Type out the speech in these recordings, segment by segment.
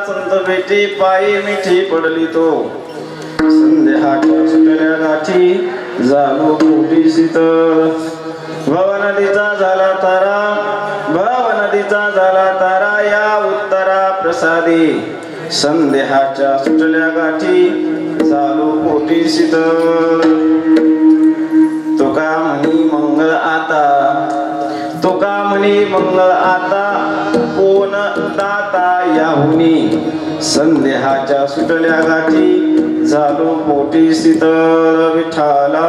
संत भेटी पायी मिठी पडली तो संदेहाच्या सुटल्या गाठी झालो पोटी शीतळ भव नदीचा झाला तारा या उत्तरा प्रसादी संदेहाच्या सुटल्या गाठी झालो पोटी शीतळ तुका म्हणी मंगळ आता कोण दाता याहुनी संदेहाच्या सुटल्या गाठी झालो पोटी शीतळ विठाला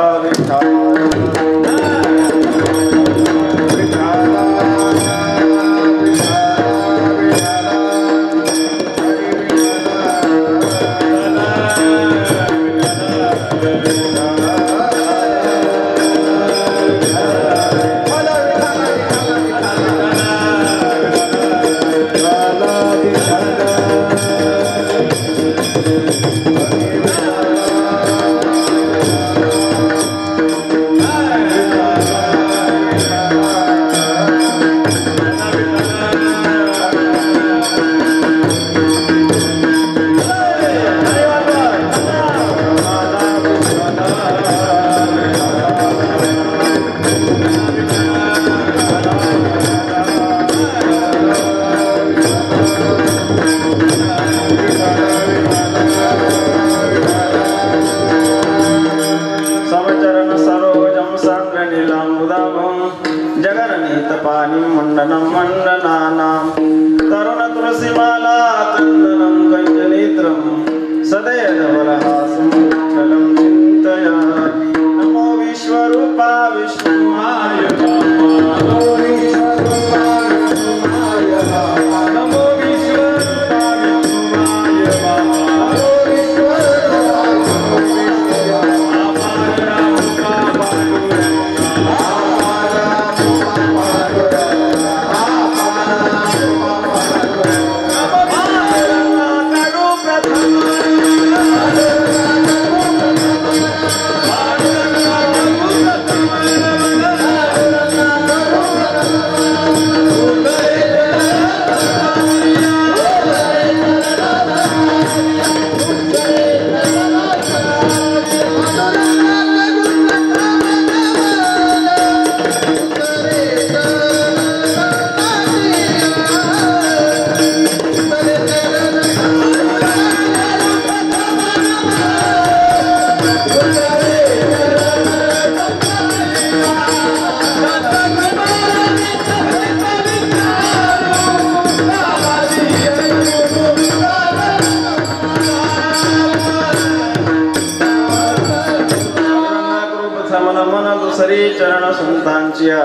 चरण संतांच्या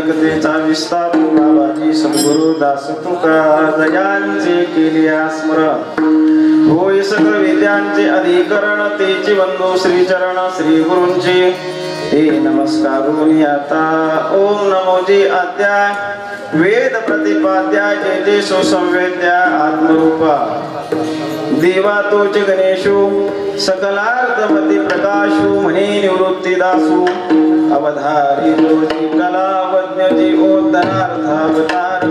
कथेचा विस्तार बाबाजी सद्गुरु दास तुका दयांचे केले स्मरण होय सकळ विद्यांचे अधिकरण तेचे वंदो श्री चरण श्री गुरूंचे हे नमस्कारून आता ओम नमो जी अध्याय वेद प्रतिपाद्याय जय जय सुसंवेद्या आत्मरूपा देवा तोच गणेशो सकलार्धमती प्रकाशो म्हणे निवृत्ती दासू अवधारी ज्योती कलावज्ञ जीवोद्धरार्थावतार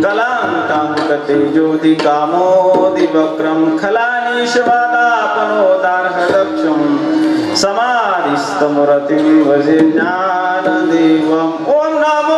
कलांकांकते ज्योती कामोदि वक्रम खलानीशवादापनोदार्ह दक्षम समाधिस्तमूर्तिं भजे ज्ञानदेवम् ओम नमो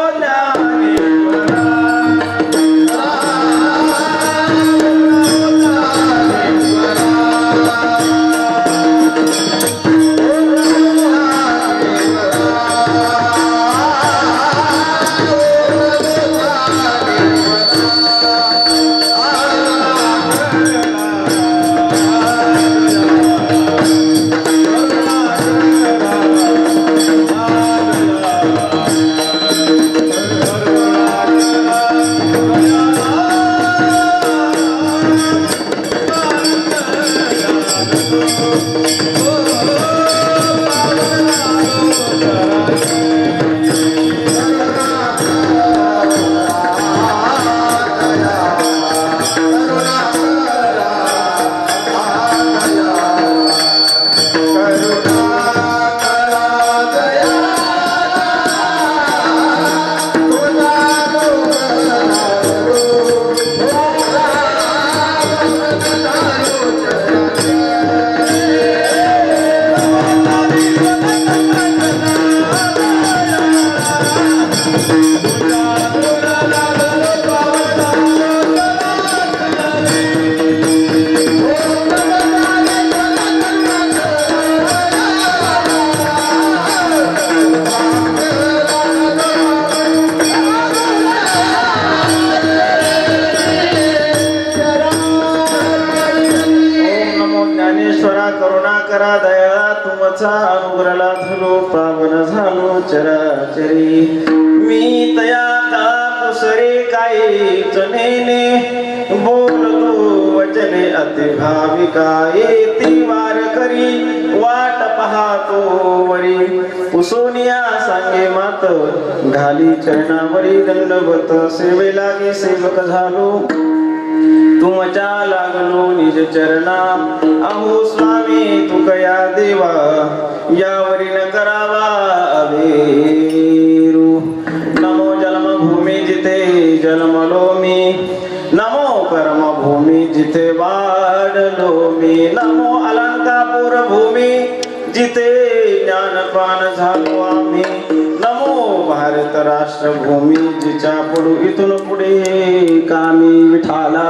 मी तयाता कुसरे काही चनेने बोलतो वचने अति भाविकाये ती वार करी वाट पाहतो वरी पुसोनिया सांगे मात घाली चरणावरी दंडवत सेवे लागे सेवक झालो तुमच्या लागलो निज चरणा अहो स्वामी तुकया देवा यावरी न करावा अवेरू नमो जन्मभूमी जिथे जन्मलो मी नमो कर्मभूमी जिथे वाढलो मी नमो अलंकापूर भूमी जिथे ज्ञानपान झालो आम्ही नमो भारत राष्ट्रभूमी जिच्या पुढे इथून पुढे कामी विठाला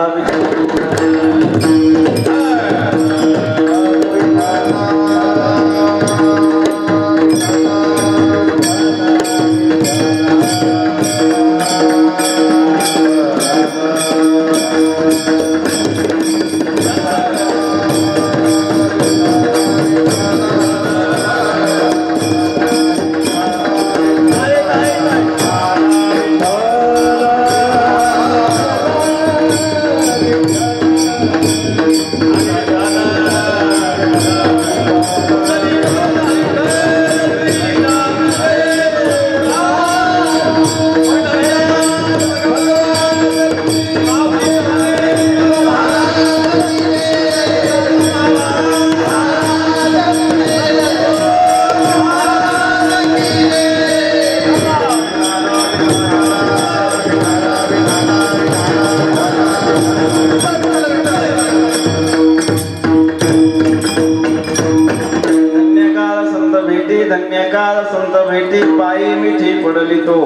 धन्यकाळ संत भेटी पायी मिठी पडली तो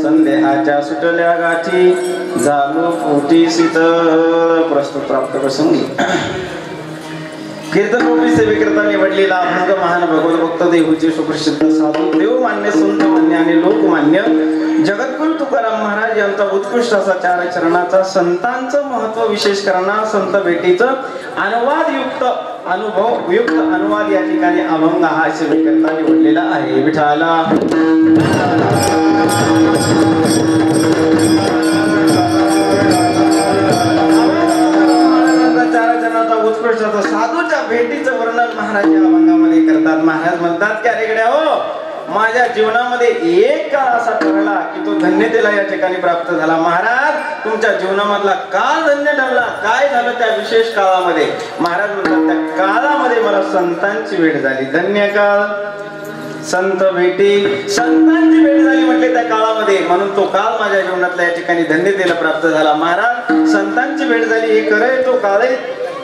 संदेहाच्या सुटल्या गाठी झालो पोटी शीतळ प्रस्तुत प्राप्त प्रसंगी कीर्तन रूपी सेवेकरता निवडलेला अभंग महान भगवत भक्त देहूचे सुप्रसिद्ध साधू देवमान्य संत मान्य आणि लोकमान्य जगद्गुरु तुकाराम महाराज यांचा उत्कृष्ट असा चार चरणाचा संतांचं महत्व विशेष करणारा संत भेटीचं अनुवादयुक्त अनुभवयुक्त अनुवाद या ठिकाणी अभंग हा सेवेकरता निवडलेला आहे विठाला उत्कृष्ट साधूच्या भेटीचं वर्णन महाराज या अभंगामध्ये करतात महाराज म्हणतात की अरे गड्या हो माझ्या जीवनामध्ये एक काळ असा ठरला की तो धन्यतेला या ठिकाणी प्राप्त झाला महाराज तुमच्या जीवनामधला काळ धन्य ठरला काय झालं त्या विशेष काळामध्ये महाराज म्हणतात त्या काळामध्ये मला संतांची भेट झाली धन्य काळ संत भेटी संतांची भेट झाली म्हटले त्या काळामध्ये म्हणून तो काळ माझ्या जीवनातल्या या ठिकाणी धन्यतेला प्राप्त झाला महाराज संतांची भेट झाली हे खरंय तो काळही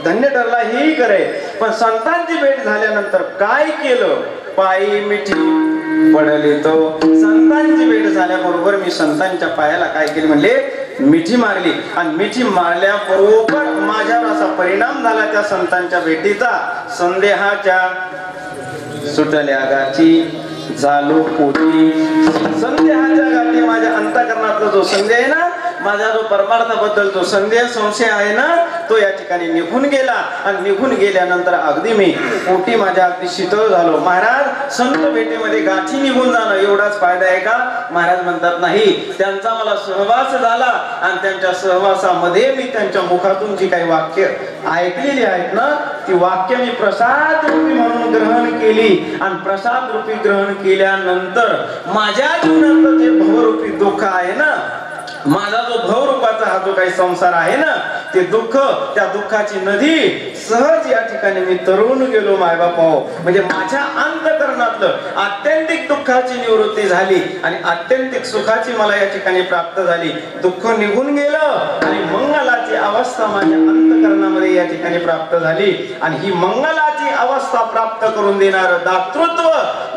धन्य ठरला हेही खरंय पण संतांची भेट झाल्यानंतर काय केलं पायी मिठी पडली तो संतांची भेट झाल्याबरोबर मी संतांच्या पायाला काय केले म्हणले मिठी मारली आणि मिठी मारल्याबरोबर माझ्यावर असा परिणाम झाला त्या संतांच्या भेटीचा संदेहाच्या सुटल्या गाठी झालो पोटी संदेहाच्या गाठी माझ्या अंतःकरणातला जो संदेह आहे ना माझा जो परमार्थाबद्दल जो संदेह संशय आहे ना तो या ठिकाणी निघून गेला आणि निघून गेल्यानंतर अगदी मी पोटी माझ्या अगदी शीतळ झालो महाराज संत भेटीमध्ये गाठी निघून जाणं एवढाच फायदा आहे का महाराज म्हणतात नाही त्यांचा मला सहवास झाला आणि त्यांच्या सहवासामध्ये मी त्यांच्या मुखातून जी काही वाक्य ऐकलेली आहेत ना ती वाक्य मी प्रसाद रूपी म्हणून ग्रहण केली आणि प्रसाद रूपी ग्रहण केल्यानंतर माझ्या जीवनातलं जे भवरूपी दुःख आहे ना माझा जो भवरूपाचा हा जो काही संसार आहे ना ते दुःख त्या दुःखाची नदी सहज या ठिकाणी मी तरुण गेलो मायबापाओ म्हणजे माझ्या अंतःकरणातलं आत्यंतिक दुःखाची निवृत्ती झाली आणि आत्यंतिक सुखाची मला या ठिकाणी प्राप्त झाली दुःख निघून गेलं आणि मंगलाची अवस्था माझ्या अंतःकरणामध्ये या ठिकाणी प्राप्त झाली आणि ही मंगलाची अवस्था प्राप्त करून देणारं दातृत्व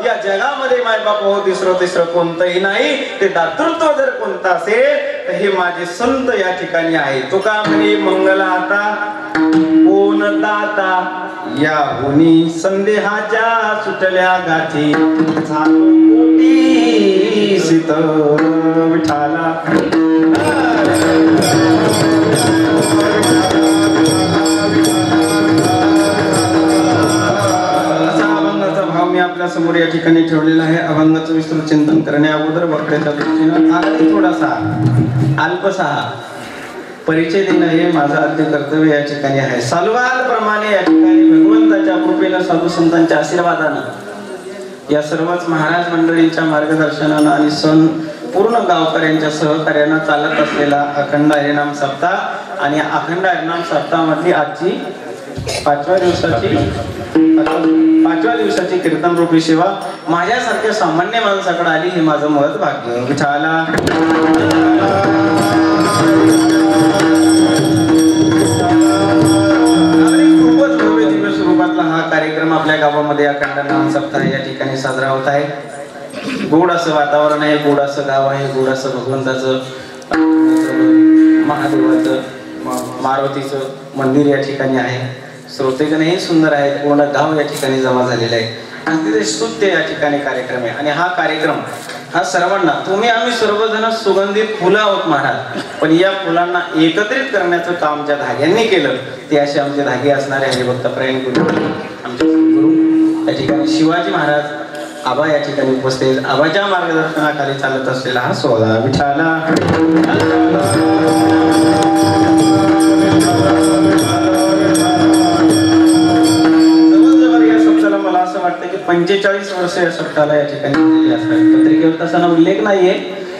या जगामध्ये मायबापाओ तिसरं कोणतंही नाही ते दातृत्व जर कोणतं असेल तर हे माझे संत या ठिकाणी आहे तुका म्हणे मंगला आता कोण दाता या हुनी संदेहाच्या सुटल्या गाठी झालो मोठी शीतळ विठाला असा अभंगाचा भाव मी आपल्या आपल्यासमोर या ठिकाणी ठेवलेला आहे. अभंगाचं विस्तृत चिंतन करणे अगोदर वक्त्याच्या दृष्टीनं अगदी थोडासा अल्पसा परिचय देणं हे माझं आद्य कर्तव्य या ठिकाणी आहे. सालवाद प्रमाणे या ठिकाणी भगवंताच्या कृपेनं साधू संतांच्या आशीर्वादानं या सर्वच महाराज मंडळींच्या मार्गदर्शनानं आणि पूर्ण गावकऱ्यांच्या सहकार्यानं चालत असलेला अखंड हरिनाम सप्ताह आणि अखंड हरिनाम सप्ताह मधली आजची पाचव्या दिवसाची कीर्तन रूपी सेवा माझ्यासारख्या सामान्य माणसाकडे आली हे माझं महत् भाग्य. विठाला खूपच भव्य दिव्य स्वरूपातला हा कार्यक्रम आपल्या गावामध्ये अखंड नाम सप्ताह या ठिकाणी साजरा होत आहे. गोड असं वातावरण आहे, गोड असं गाव आहे, गोड असं भगवंताचं महादेवाचं मारुतीचं मंदिर या ठिकाणी आहे. श्रोतेगणही सुंदर आहेत, पूर्ण गाव या ठिकाणी जमा झालेलं आहे आणि तिथे स्तुत्य या ठिकाणी कार्यक्रम आहे. आणि हा कार्यक्रम हा सर्वांना तुम्ही आम्ही सर्वजण सुगंधित फुलं आहोत महाराज, पण या फुलांना एकत्रित करण्याचं काम ज्या धाग्यांनी केलं ते असे आमचे धागे असणारे हरिभक्तपरायण गुरु आमचे गुरु या ठिकाणी शिवाजी महाराज आबा या ठिकाणी उपस्थित. आबाच्या मार्गदर्शनाखाली चालत असलेला हा सोहळा. विठाला जवळजवळ या सप्ताहाला मला असं वाटतं की 45 वर्ष या सप्ताहाला या ठिकाणी असतात. पत्रिकेवर तसा उल्लेख नाहीये,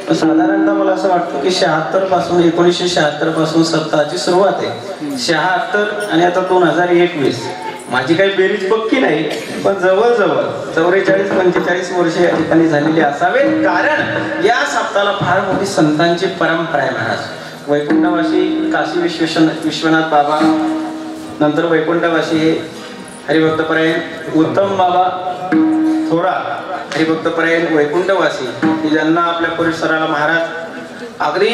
पण साधारणतः मला असं वाटतं की 76 पासून 1976 पासून सप्ताहाची सुरुवात आहे. 76 आणि आता 2021 माझी काही बेरीज पक्की नाही, पण जवळजवळ 44-45 वर्ष या ठिकाणी झालेली असावेत. कारण या सप्ताहाला फार मोठी संतांची परंपरा आहे महाराज. वैकुंठवासी काशी विश्वनाथ बाबा, नंतर वैकुंठवासी हे हरिभक्तपरायण उत्तम बाबा थोरा, हरिभक्तपरायण वैकुंठवासी की ज्यांना आपल्या परिसराला महाराज अगदी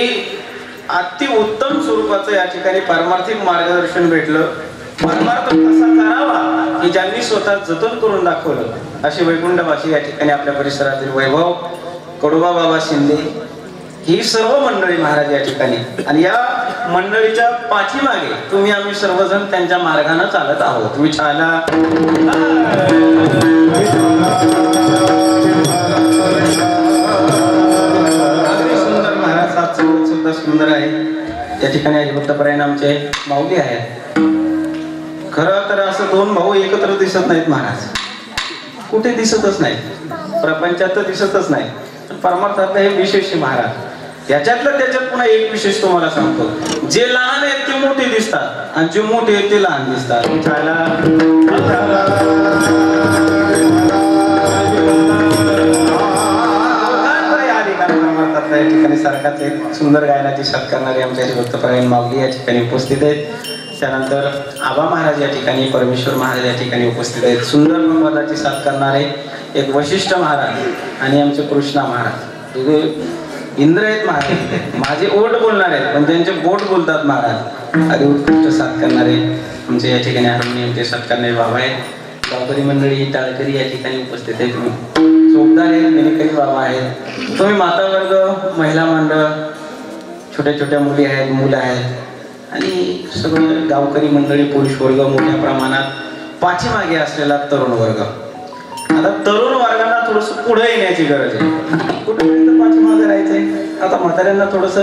अति उत्तम स्वरूपाचं या ठिकाणी पारमार्थिक मार्गदर्शन भेटलं. परमार्थ कसा करावा की ज्यांनी स्वतः जतन करून दाखवलं असे वैकुंठवासी या ठिकाणी आपल्या परिसरातील वैभव कडोबा बाबा शिंदे ही सर्व मंडळी महाराज या ठिकाणी. आणि या मंडळीच्या पाठीमागे तुम्ही आम्ही सर्वजण त्यांच्या मार्गाने चालत आहोत. विठाला अगदी सुंदर महाराज सुद्धा सुंदर आहे. या ठिकाणी हरिभक्तपरायण आमचे माऊली आहेत. खरं तर असं दोन भाऊ एकत्र दिसत नाहीत महाराज, कुठे दिसतच नाहीत, प्रपंचात तर दिसतच नाही, परमार्थात हे विशेष महाराज. याच्यातलं त्याच्यात पुन्हा एक विशेष तुम्हाला सांगतो, जे लहान आहेत ते मोठे दिसतात आणि जे मोठे आहेत ते लहान दिसतात. परमार्थातल्या या ठिकाणी सारखाच एक सुंदर गायनाची साथ करणारे आमच्या हरिभक्तपरायण माऊली या ठिकाणी उपस्थित आहेत. त्यानंतर आबा महाराज या ठिकाणी, परमेश्वर महाराज या ठिकाणी उपस्थित आहेत. सुंदर पदाची साथ करणारे एक वशिष्ठ महाराज आणि आमचे कृष्णा महाराज, इंद्र आहेत महाराज. माझे ओठ बोलणार आहेत पण त्यांचे बोट बोलतात महाराज. अगदी उत्कृष्ट साथ करणारे आमचे या ठिकाणी हार्मोनियमचे साथ करणारे बाबा आहेत. गावकरी मंडळी टाळकरी या ठिकाणी उपस्थित आहेत. चोपदार आहेत, मेनेकरी बाबा आहेत. तुम्ही माता वर्ग, महिला मंडळ, छोट्या छोट्या मुली आहेत, मुलं आहेत आणि सगळं गावकरी मंडळी, पुरुष वर्ग, मोठ्या प्रमाणात पाठीमागे असलेला तरुण वर्ग. आता तरुण वर्गांना थोडस पुढे येण्याची गरज आहे. कुठेपर्यंत पाठीमागे राहायचंय. आता म्हाताऱ्यांना थोडस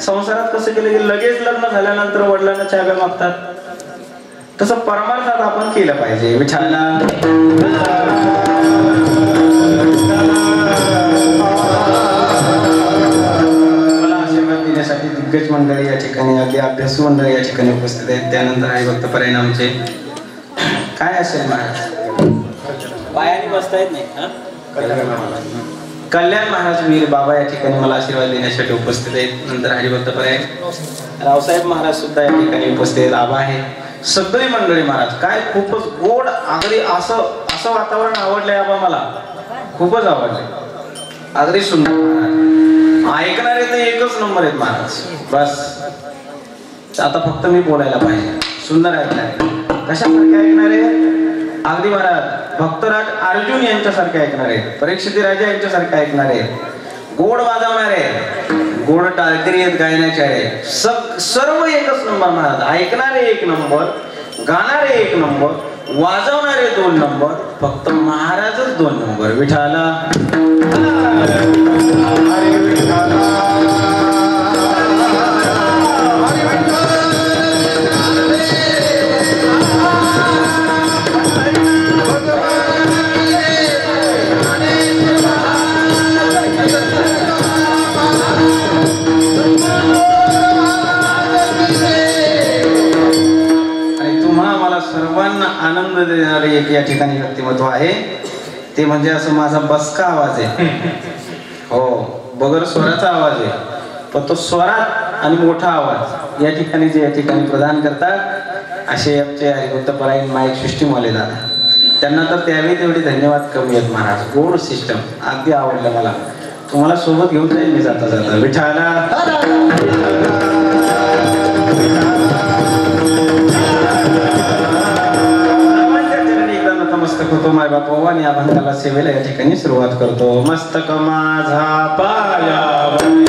संसारात कसं केलं की लगेच लग्न झाल्यानंतर वडिलांना चाव्या मागतात, तसं परमार्थात आपण केलं पाहिजे. विठाला देण्यासाठी दिग्गज मंडळी या ठिकाणी, अगदी अभ्यासू मंडळी या ठिकाणी उपस्थित आहेत. त्यानंतर हरिभक्तपरायण आमचे काय असेल महाराज, पायाने बसता येत नाही. कल्याण महाराज वीर बाबा या ठिकाणी मला आशीर्वाद देण्यासाठी उपस्थित आहेत. नंतर हरिभक्तपरायण रावसाहेब महाराज सुद्धा या ठिकाणी उपस्थित आहेत. आबा आहे, सगळी मंडळी महाराज. काय खूपच गोड अगदी असं वातावरण आवडलंय आबा, मला खूपच आवडलंय. अगदी सुंदर महाराज. ऐकणारे तर एकच नंबर आहेत महाराज. बस आता फक्त मी बोलायला पाहिजे. सुंदर ऐकणारे, कशासारखे ऐकणारे, अगदी महाराज भक्तराज अर्जुन यांच्यासारखे ऐकणारे, परीक्षित राजा यांच्यासारखे ऐकणारे, गोड वाजवणारे, गोड टाळकरी आहेत, गायनाचे आहे, सर्व एकच नंबर महाराज. ऐकणारे एक नंबर, गाणारे एक नंबर, वाजवणारे 2 नंबर, फक्त महाराजच 2 नंबर. विठाला हरे विठाला सर्वांना आनंद देणारे एक या ठिकाणी व्यक्तिमत्व आहे. ते म्हणजे असं माझा बसका आवाज आहे. हो, बगर स्वराचा आवाज आहे, पण तो स्वरात आणि मोठा आवाज या ठिकाणी जे या ठिकाणी प्रदान करतात असे आमचे हरिभक्तपरायण माईक सिस्टीमवाले दादा, त्यांना तर त्यावेळी तेवढे धन्यवाद कमी आहेत महाराज. गोड सिस्टम अगदी आवडलं मला. तुम्हाला सोबत घेऊन जाईल मी जाता जाता. विठाला मस्तक होतो माय बाप आणि अभंगाला सेवेला या ठिकाणी सुरुवात करतो. मस्तक माझा पायावरी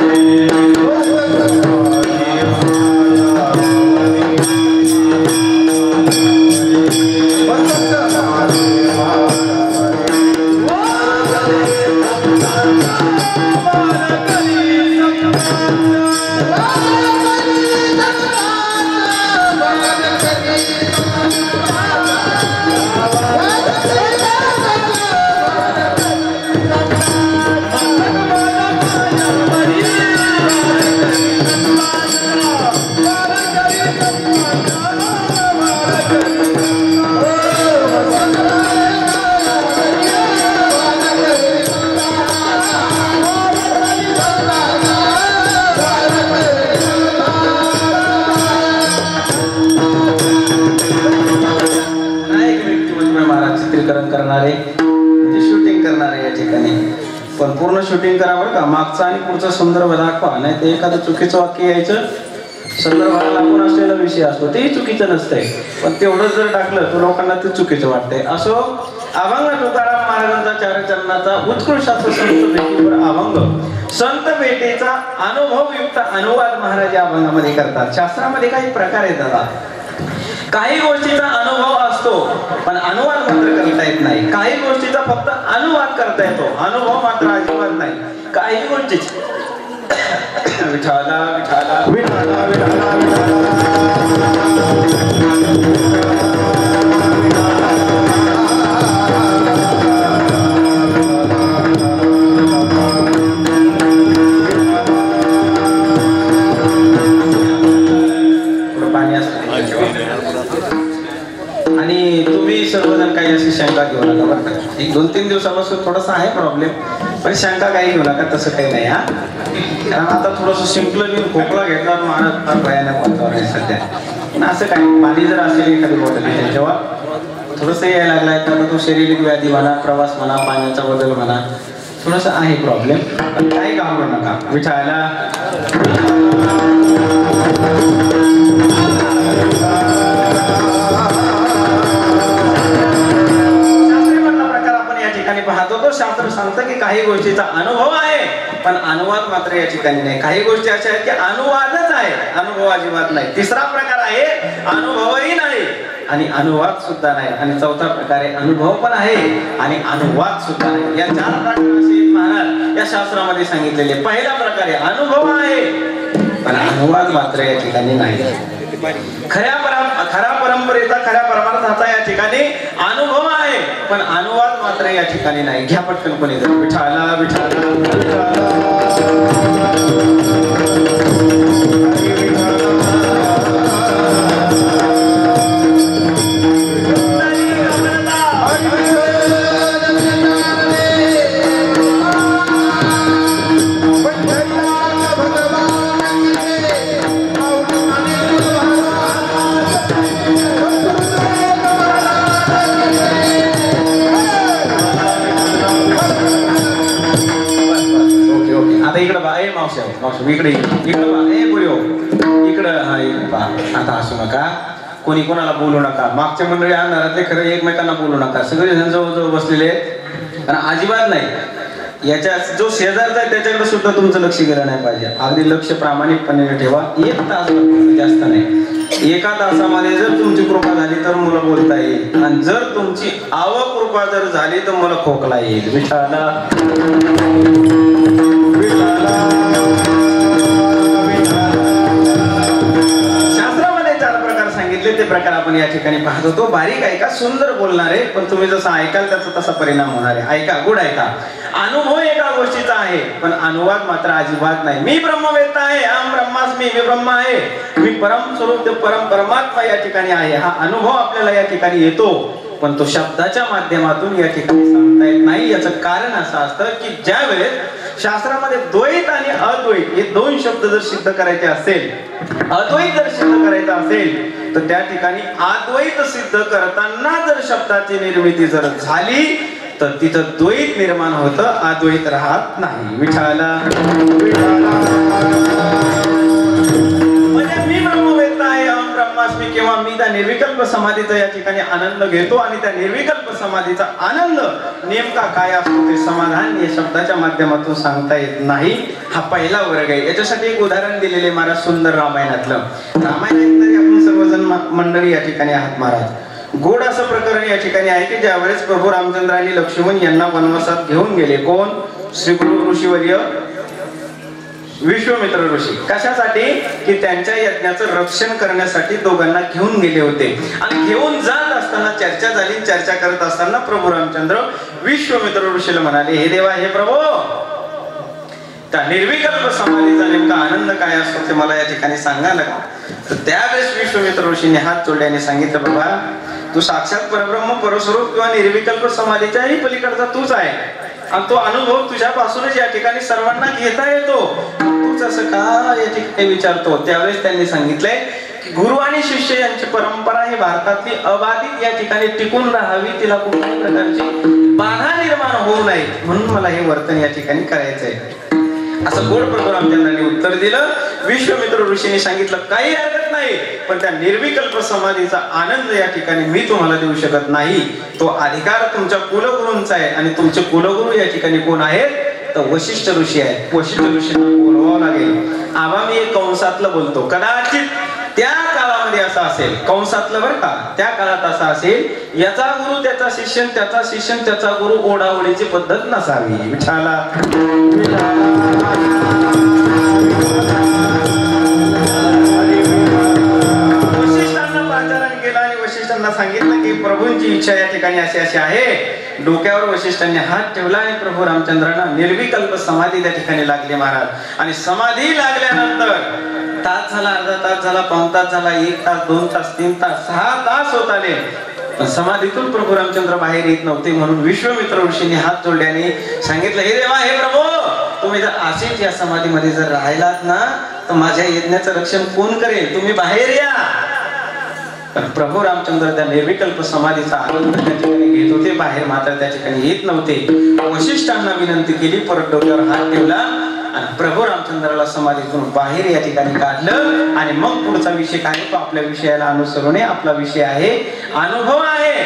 करणारे म्हणजे शूटिंग करणारे या ठिकाणी. पण पूर्ण शूटिंग करा बरं का, मागचा आणि पुढचा संदर्भ दाखवा, नाही ते एखादं चुकीचं वाक्य यायचं. संदर्भाला लागून असलेला विषय असतो तेही चुकीचं नसतंय, पण तेवढं जर टाकलं तर लोकांना ते चुकीचं वाटतंय. असो, अभंग तुकाराम महाराजांचा चारचरणाचा उत्कृष्ट असं संत भेटीवर अभंग, संत भेटीचा अनुभवयुक्त अनुवाद महाराज या अभंगामध्ये करतात. शास्त्रामध्ये काही प्रकार आहेत दादा. काही गोष्टीचा अनुभव असतो पण अनुवाद मात्र करता येत नाही. काही गोष्टीचा फक्त अनुवाद करता येतो, अनुभव मात्र अजिबात नाही. काही गोष्टी विठाला विठाला विठाला विठाला पाणी असतं. आणि तुम्ही सर्वजण काही अशी शंका घेऊ नका बरं का. 1-2-3 दिवसापासून थोडासा आहे प्रॉब्लेम, पण शंका काही घेऊ नका, तसं काही नाही. हा, कारण आता थोडंसं शिंपलं घेऊन खोकला घेतला महाराज, फार भयानक वातावरण आहे सध्या. पण असं काही पाणी जर असेल एखादी बॉटल तेव्हा थोडंसं यायला लागलाय तर तो शारीरिक व्याधी म्हणा, प्रवास म्हणा, पाण्याचा बदल म्हणा, थोडंसं आहे प्रॉब्लेम, पण काही घाबरू नका. विठाला पाहतो तो शास्त्र सांगतं की काही गोष्टीचा अनुभव आहे पण अनुवाद मात्र या ठिकाणी नाही. काही गोष्टी अशा आहेत की अनुवादच आहे, अनुभव अजिबात नाही. तिसरा प्रकार आहे अनुभवही नाही आणि अनुवाद सुद्धा नाही. आणि चौथा प्रकार आहे अनुभव पण आहे आणि अनुवाद सुद्धा नाही. या 4 प्रकार महाराज या शास्त्रामध्ये सांगितलेले. पहिला प्रकार आहे अनुभव आहे पण अनुवाद मात्र या ठिकाणी नाही. खऱ्या परंपरेचा, खऱ्या परमार्थाचा या ठिकाणी अनुभव आहे पण अनुवाद मात्र या ठिकाणी नाही. घ्या पटकन कोणी विठाला विठाला इकडे आता असू नका, कोणी कोणाला बोलू नका. मागच्या मंडळी अंधारातले खरं एकमेकांना बोलू नका. सगळे जण जवळजवळ बसलेले आहेत आणि अजिबात नाही. याच्या जो शेजारचा आहे त्याच्याकडे सुद्धा तुमचं लक्ष गेलं नाही पाहिजे. अगदी लक्ष प्रामाणिकपणे ठेवा. 1 तास जास्त नाही. 1 तासामध्ये जर तुमची कृपा झाली तर मुलं बोलता येईल, आणि जर तुमची कृपा जर झाली तर मला खोकला येईल. विठाला ते प्रकार आपण या ठिकाणी पाहत होतो. बारीक ऐका, सुंदर बोलणार आहे, पण तुम्ही जसं ऐकाल त्याचा तसा परिणाम होणार आहे. ऐका, गुड ऐका. अनुभव एका गोष्टीचा आहे, पण अनुवाद मात्र अजिबात नाही. मी ब्रह्मवेत्ता आहे, अहम ब्रह्मास्मी, मी ब्रह्म आहे, मी परम स्वरूप परमात्मा या ठिकाणी आहे. हा अनुभव आपल्याला या ठिकाणी येतो, पण तो शब्दाच्या माध्यमातून या ठिकाणी सांगता येत नाही. याचं कारण असं असतं की ज्या वेळेस शास्त्रामध्ये द्वैत आणि अद्वैत हे 2 शब्द जर सिद्ध करायचे असेल, अद्वैत जर सिद्ध करायचं असेल, तर त्या ठिकाणी अद्वैत सिद्ध करताना जर शब्दाची निर्मिती जर झाली तर तिथं द्वैत निर्माण होतं, अद्वैत राहत नाही. विठाला म्हणजे मी ब्रह्मवेत्ता आहे, अहम ब्रह्मास्मी, किंवा मी त्या निर्विकल्प समाधीचा या ठिकाणी आनंद घेतो, आणि त्या निर्विकल्प समाधीचा आनंद नेमका काय असतो ते समाधान या शब्दाच्या माध्यमातून सांगता येत नाही. हा पहिला वर्ग आहे. याच्यासाठी एक उदाहरण दिलेले महाराज सुंदर रामायणातलं. रामायण ऐकणारी आपण सर्वजण मंडळी या ठिकाणी आहात महाराज. गोड असं प्रकरण या ठिकाणी आहे की ज्यावेळेस प्रभू रामचंद्र आणि लक्ष्मण यांना वनवासात घेऊन गेले. कोण? श्री गुरु ऋषीवर्य विश्वामित्र ऋषी. कशासाठी? की त्यांच्या यज्ञाचं रक्षण करण्यासाठी दोघांना घेऊन गेले होते. आणि घेऊन जात असताना चर्चा झाली. चर्चा करत असताना प्रभू रामचंद्र विश्वामित्र ऋषीला म्हणाले, हे देवा, हे प्रभू, त्या निर्विकल्प समाधीचा नेमका आनंद काय असतो ते मला या ठिकाणी सांगा ना. तर त्यावेळेस विश्वामित्र ऋषीने हात जोडल्याने सांगितलं, बाबा, तू साक्षात परब्रह्म परस्वरूप किंवा निर्विकल्प समाधीच्याही पलीकडचा तूच आहे, आणि तो अनुभव तुझ्यापासूनच या ठिकाणी सर्वांना घेता येतो. तूच असं का या ठिकाणी विचारतो? त्यावेळेस त्यांनी सांगितलंय की गुरु आणि शिष्य यांची परंपरा ही भारतातली अबाधित या ठिकाणी टिकून राहावी, तिला कुठल्याही प्रकारची बाधा निर्माण होऊ नये, म्हणून मला हे वर्तन या ठिकाणी करायचंय. असं गोड प्रभू रामचंद्रांनी उत्तर दिलं. विश्वामित्र ऋषीने सांगितलं, काही हरकत नाही, पण त्या निर्विकल्प समाधीचा आनंद या ठिकाणी मी तुम्हाला देऊ शकत नाही. तो अधिकार तुमच्या कुलगुरूंचा आहे, आणि तुमचे कुलगुरू या ठिकाणी कोण आहेत? तर वशिष्ठ ऋषी आहेत. वशिष्ठ ऋषींना बोलवावं लागेल. आबा, मी एक कंसातलं बोलतो, कदाचित त्या काळामध्ये असं असेल, कंसातलं बरं का, त्या काळात असं असेल, याचा गुरु त्याचा शिष्य, त्याचा शिष्य त्याचा गुरु, ओढाओढीची पद्धत नसावी. विठाला वशिष्ठांना पाचारण केलं आणि वशिष्ठांना सांगितलं की प्रभूंची इच्छा या ठिकाणी अशी अशी आहे. डोक्यावर वशिष्ठांनी हात ठेवला आणि प्रभू रामचंद्रांना निर्विकल्प समाधी त्या ठिकाणी लागली महाराज. आणि समाधी लागल्यानंतर तास झाला, अर्धा तास झाला, पाऊण तास झाला, 1 तास, 2 तास, 3 तास, 6 तास होत आले, पण समाधीतून प्रभू रामचंद्र बाहेर येत नव्हते. म्हणून विश्वामित्र ऋषींनी हात जोडल्याने सांगितलं, हे देवा, हे प्रभू, तुम्ही जर असेच या समाधीमध्ये जर राहिलात ना, तर माझ्या यज्ञाचं रक्षण कोण करेल? तुम्ही बाहेर या. पण प्रभू रामचंद्र त्या निर्विकल्प समाधीचा आनंद त्या ठिकाणी घेत होते, बाहेर मात्र त्या ठिकाणी येत नव्हते. वशिष्ठांना विनंती केली, परत डोक्यावर हात ठेवला आणि प्रभू रामचंद्राला समाधीतून बाहेर या ठिकाणी काढलं. आणि मग पुढचा विषय काय? तो आपल्या विषयाला अनुसरून आपला विषय आहे, अनुभव आहे,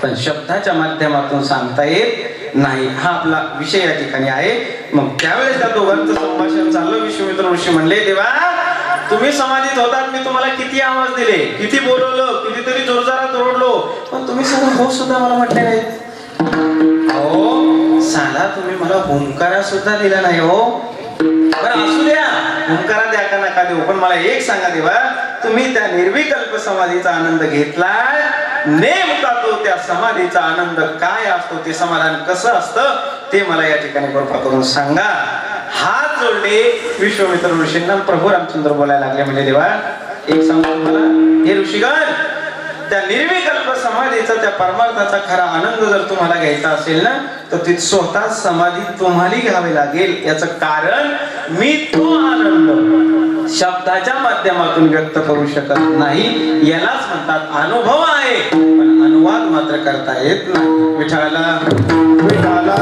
पण शब्दाच्या माध्यमातून सांगता येत नाही. हा आपला विषय या ठिकाणी आहे. मग त्यावेळेस त्या दोघांचं संभाषण चाललं. विश्वामित्र ऋषी म्हणले, देवा, तुम्ही समाधीत होतात, मी तुम्हाला किती आवाज दिले, किती बोलवलं, कितीतरी जोरजोरात ओरडलो, पण तुम्ही सुद्धा मला म्हटले नाही. हो साला, तुम्ही मला हुंकारा सुद्धा दिला नाही. हो बरं, असू द्या, हुंकारा द्या का नका देऊ, पण मला एक सांगा देवा, तुम्ही त्या निर्विकल्प समाधीचा आनंद घेतलाय, नेमका तो त्या समाधीचा आनंद काय असतो, ते समाधान कसं असतं, ते मला या ठिकाणी कृपा करून सांगा. हात जोडले विश्वामित्र ऋषींना. प्रभू रामचंद्र बोलायला लागले, म्हणजे देवा, एक सांगतो तुम्हाला, हे ऋषीगण, त्या निर्विकल्प समाधीचा, त्या परमार्थाचा खरा आनंद जर तुम्हाला घ्यायचा असेल ना, तर ती स्वतः समाधी तुम्हाला घ्यावी लागेल. याचं कारण, मी तो आनंद शब्दाच्या माध्यमातून व्यक्त करू शकत नाही. यालाच म्हणतात अनुभव आहे, पण अनुवाद मात्र करता येत नाही. विठाला विठाला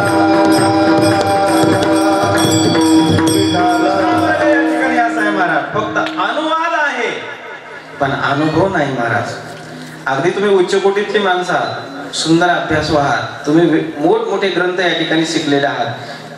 या ठिकाणी असं आहे महाराज, फक्त अनुवाद आहे पण अनुभव नाही महाराज. अगदी तुम्ही उच्च कोटीतली माणसं आहात, सुंदर अभ्यासू आहात, तुम्ही मोठमोठे ग्रंथ या ठिकाणी शिकलेले आहात.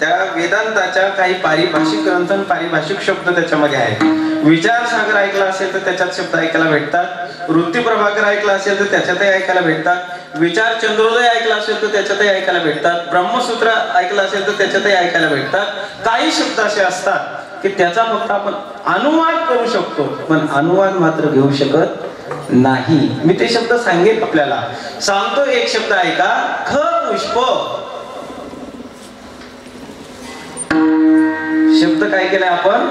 त्या वेदांताच्या काही पारिभाषिक ग्रंथ आणि पारिभाषिक शब्द त्याच्यामध्ये आहेत. विचार सागर ऐकला असेल तर त्याच्यात शब्द ऐकायला भेटतात. वृत्ती प्रभाकर ऐकला असेल तर त्याच्यातही ऐकायला भेटतात. विचार चंद्रोदय ऐकला असेल तर त्याच्यातही ऐकायला भेटतात. ब्रह्मसूत्र ऐकलं असेल तर त्याच्यातही ऐकायला भेटतात. काही शब्द असे असतात की त्याचा फक्त आपण अनुवाद करू शकतो, पण अनुवाद मात्र घेऊ शकत नाही. मी ते शब्द सांगेन आपल्याला. सांगतो एक शब्द ऐका. ख पुष्प शब्द काय केलाय आपण?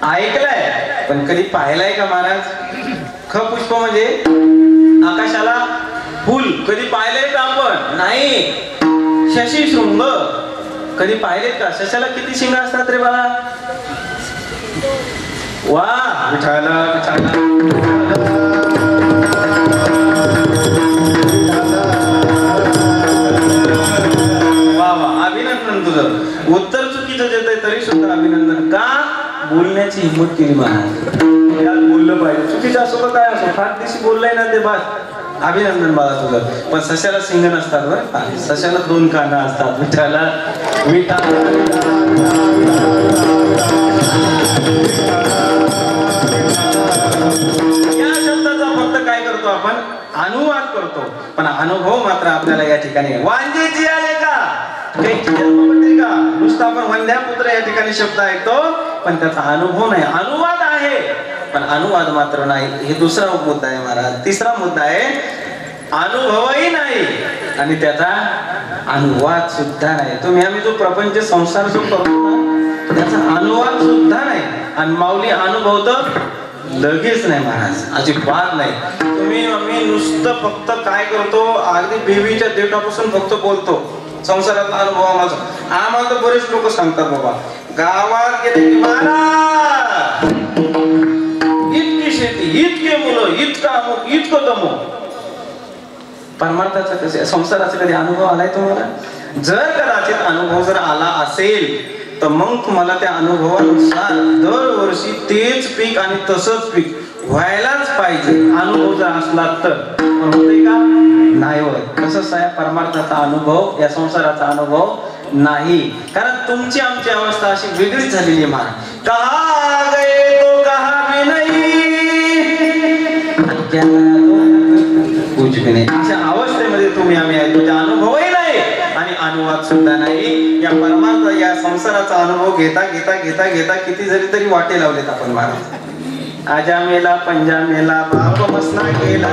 ऐकलाय, पण कधी पाहिलाय का महाराज? ख पुष्प म्हणजे आकाशाला फुल. कधी पाहिलंय का आपण? नाही. शशी शृंग कधी पाहिलेत का? शशाला किती शिंग असतात रे बाळा? वा विठाला विठाला. वा वा, अभिनंदन. तुझं उत्तर चुकीचं देत आहे तरी सुद्धा अभिनंदन. का? बोलण्याची हिंमत केली महाराज. यात बोललं पाहिजे, चुकीचं असो का काय असो, फार दिवशी बोललाय ना ते बस अभिनंदन बाळा तुझं. पण सशाला शिंग नसतात बरं. सशाला 2 कानं असतात. विठाला विठाला. या शब्दाचा फक्त काय करतो आपण? अनुवाद करतो, पण अनुभव मात्र आपल्याला या ठिकाणी. वांजेची आले का जन्मपत्रिका नुसतं आपण वंध्यापुत्र या ठिकाणी शब्द ऐकतो, पण त्याचा अनुभव नाही. अनुवाद आहे पण अनुवाद मात्र नाही. हे दुसरा मुद्दा आहे महाराज. तिसरा मुद्दा आहे अनुभवही नाही आणि त्याचा अनुवाद सुद्धा नाही. तुम्ही आम्ही जो प्रपंच संसार जो करतो ना, त्याचा अनुवाद सुद्धा नाही. आणि माऊली अनुभवत लगेच नाही महाराज, अजिबात नाही. तुम्ही आम्ही नुसतं फक्त काय करतो, अगदी बेबीच्या देठापासून फक्त बोलतो संसारातला अनुभव माझा. आम्हाला तर बरेच लोक सांगतात बाबा गावात गेले की महाराज इतकी शेती, इतके मुलं, इतका अमुक, इतकं तमुक. परमार्थाचा कसे संसाराचा कधी अनुभव आलाय तुम्हाला? जर कदाचित अनुभव जर आला असेल तर मग तुम्हाला त्या अनुभवानुसार दरवर्षी तेच पीक आणि तसंच पीक व्हायलाच पाहिजे. अनुभव जर असला तर. होते का? नाही होत. तसंच आहे परमार्थाचा अनुभव, या संसाराचा अनुभव नाही. कारण तुमची आमची अवस्था अशी वेगळीच झालेली आहे महाराज. कहा गए तो कहा भी नहीं, कुछ भी नाही. अशा अवस्थेमध्ये तुम्ही आम्ही आहे. तुझा अनुभवही नाही आणि अनुवाद सुद्धा नाही. या परमार्थ या संसाराचा अनुभव घेता घेता घेता घेता किती जरी तरी वाटे लावलेत आपण महाराज. आजा मेला पंजा मेला बाप मसना गेला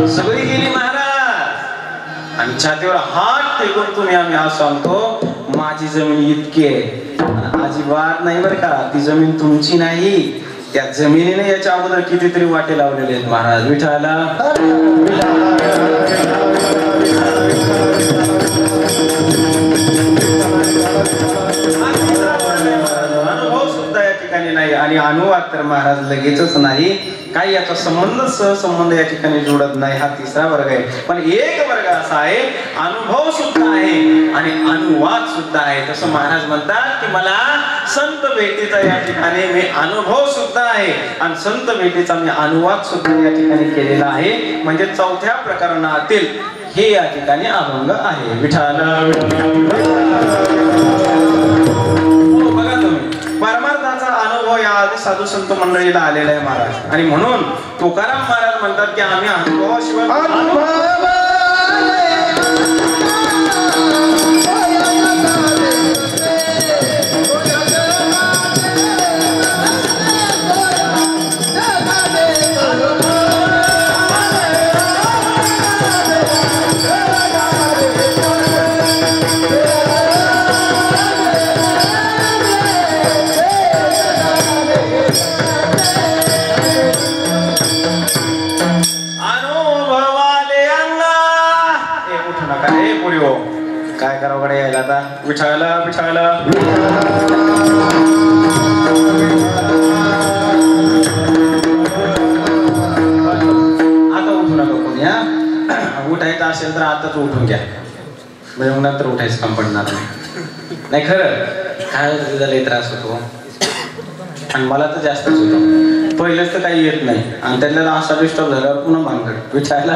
सगळी गेली महाराज. आणि छातीवर हात टेकून तुम्ही आम्ही आज सांगतो माझी जमीन इतकी आहे. अजिबात नाही बरं का. ती जमीन तुमची नाही. त्या जमिनीने याच्या अगोदर कितीतरी वाटे लावलेले आहेत महाराज. विठाला अनुभव सुद्धा या ठिकाणी नाही आणि अनुवाद तर महाराज लगेचच नाही. काही याचा संबंध सहसंबंध या ठिकाणी जोडत नाही. हा तिसरा वर्ग आहे. पण एक वर्ग असा आहे अनुभव सुद्धा आहे आणि अनुवाद सुद्धा आहे. तसं महाराज म्हणतात की मला संत भेटीचा या ठिकाणी मी अनुभव सुद्धा आहे आणि संत भेटीचा मी अनुवाद सुद्धा या ठिकाणी केलेला आहे. म्हणजे चौथ्या प्रकरणातील हे या ठिकाणी अभंग आहे. विठाला बघा तुम्ही परमार्थाचा अनुभव या आधी साधू संत मंडळीला आलेला आहे महाराज. आणि म्हणून तुकाराम महाराज म्हणतात की आम्ही अनुभवाशिवाय काय करावं कडे यायला आता. विठाला विठाला आता उठू नका कोणी. हा उठायचं असेल तर आताच उठून घ्या, म्हणजे नंतर उठायचं काम पडणार नाही. खरं काय लय त्रास होतो आणि मला तर जास्तच होतो. पहिलेच तर काही येत नाही आणि त्यातल्या असा डिस्टर्ब झाल्यावर पुन्हा भानगड विठाला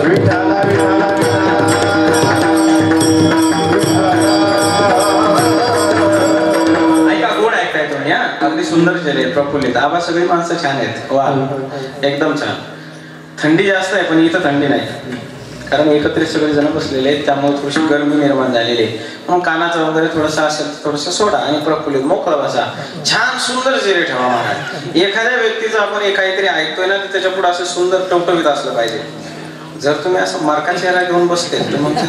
विठाला विठाला ऐका गोड ऐकताय तुम्ही हा अगदी सुंदर शरीर प्रफुल्लित आबा सगळी माणसं छान आहेत वा एकदम छान. थंडी जास्त आहे पण इथं थंडी नाही कारण एकत्रित सगळे जण बसलेले आहेत त्यामुळे थोडीशी गरमी निर्माण झालेली आहे म्हणून कानाचं वगैरे थोडंसं असेल थोडंसं सोडा आणि प्रफुल्लित मोकळा बसा छान सुंदर चेहरे ठेवा महाराज. एखाद्या व्यक्तीचं आपण काहीतरी ऐकतोय ना तर त्याच्या पुढे असं सुंदर टवटवीत असलं पाहिजे. जर तुम्ही असं मार्का चेहरा घेऊन बसते तर मग ते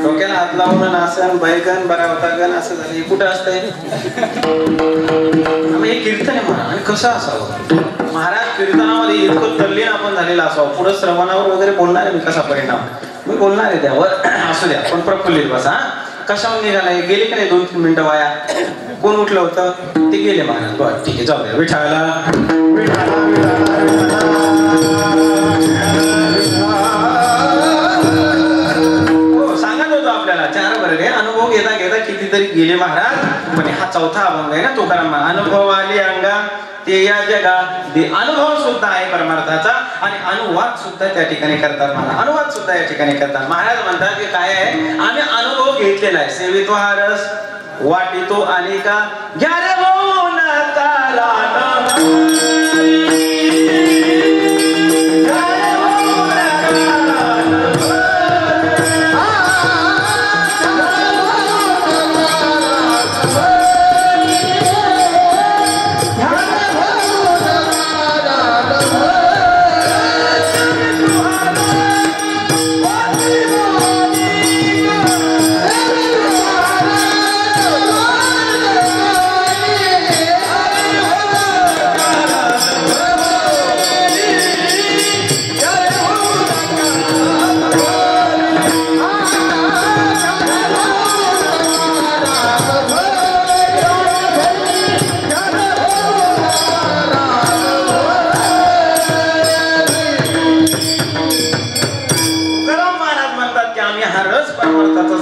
डोक्याला हात लावून नासन बैगन बरा होता गण असं झालं हे कुठं असतंय हे कीर्तन आहे म्हणा. आणि कसं असावं महाराज कीर्तनामध्ये इतकं तल्लीन आपण झालेलं असावं पुढं श्रवणावर वगैरे बोलणार आहे मी कसा परिणाम मी बोलणार आहे त्यावर असू द्या पण प्रफुल्लित बसा. कशावर निघालाय गेले का नाही 2-3 मिनिटं वाया कोण उठलं होतं ते गेले महाराज बरं ठीक आहे जाऊ द्या विठाला सांगत होतो आपल्याला 4 वर्गे अनुभव घेता घेता कितीतरी गेले महाराज पण हा चौथा अभंग आहे ना तुकाराम अनुभव आली अंगा ते या जगा ते अनुभव सुद्धा आहे परमार्थाचा आणि अनुवाद सुद्धा त्या ठिकाणी करतात मला अनुवाद सुद्धा या ठिकाणी करतात. महाराज म्हणतात की काय आहे आम्ही अनुभव घेतलेला आहे सेवितो हा रस वाटितो आणि का घ्या रे मौन ताला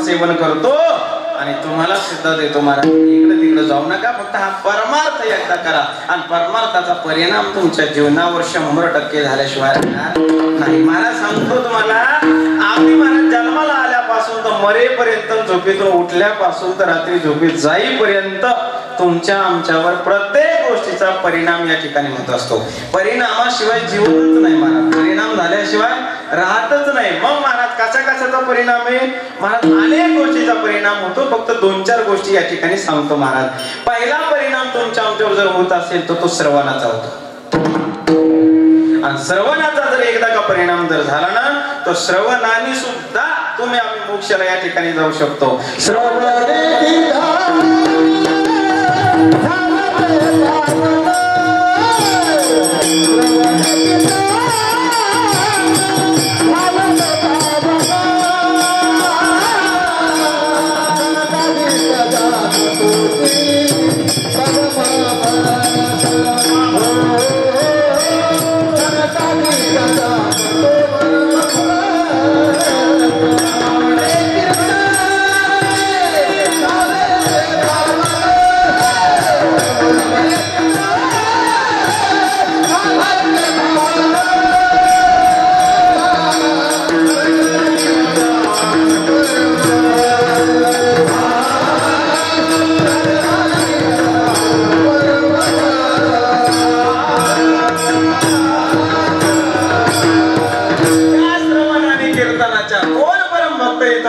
सेवन करतो आणि तुम्हाला सिद्ध देतो महाराज इकडे तिकडे जाऊ नका फक्त हा परमार्थ एकदा करा आणि परमार्थाचा परिणाम तुमच्या जीवनावर 100% झाल्याशिवाय नाही. महाराज सांगतो तुम्हाला आम्ही महाराज जन्माला आल्यापासून तर मरेपर्यंत झोपेतून उठल्यापासून तर रात्री झोपेत जाईपर्यंत तुमच्या आमच्यावर प्रत्येक गोष्टीचा परिणाम या ठिकाणी होत असतो. परिणामाशिवाय जीवनच नाही महाराज परिणाम झाल्याशिवाय राहतच नाही. मग महाराज कशाचा परिणाम आहे महाराज अनेक गोष्टीचा परिणाम होतो फक्त 2-4 गोष्टी या ठिकाणी सांगतो महाराज. पहिला परिणाम तुमच्या आमच्यावर जर होत असेल तर तो श्रवणाचा होतो आणि श्रवणाचा जर एकदा का परिणाम जर झाला ना तर श्रवणाने सुद्धा तुम्ही आम्ही मोक्षाला या ठिकाणी जाऊ शकतो.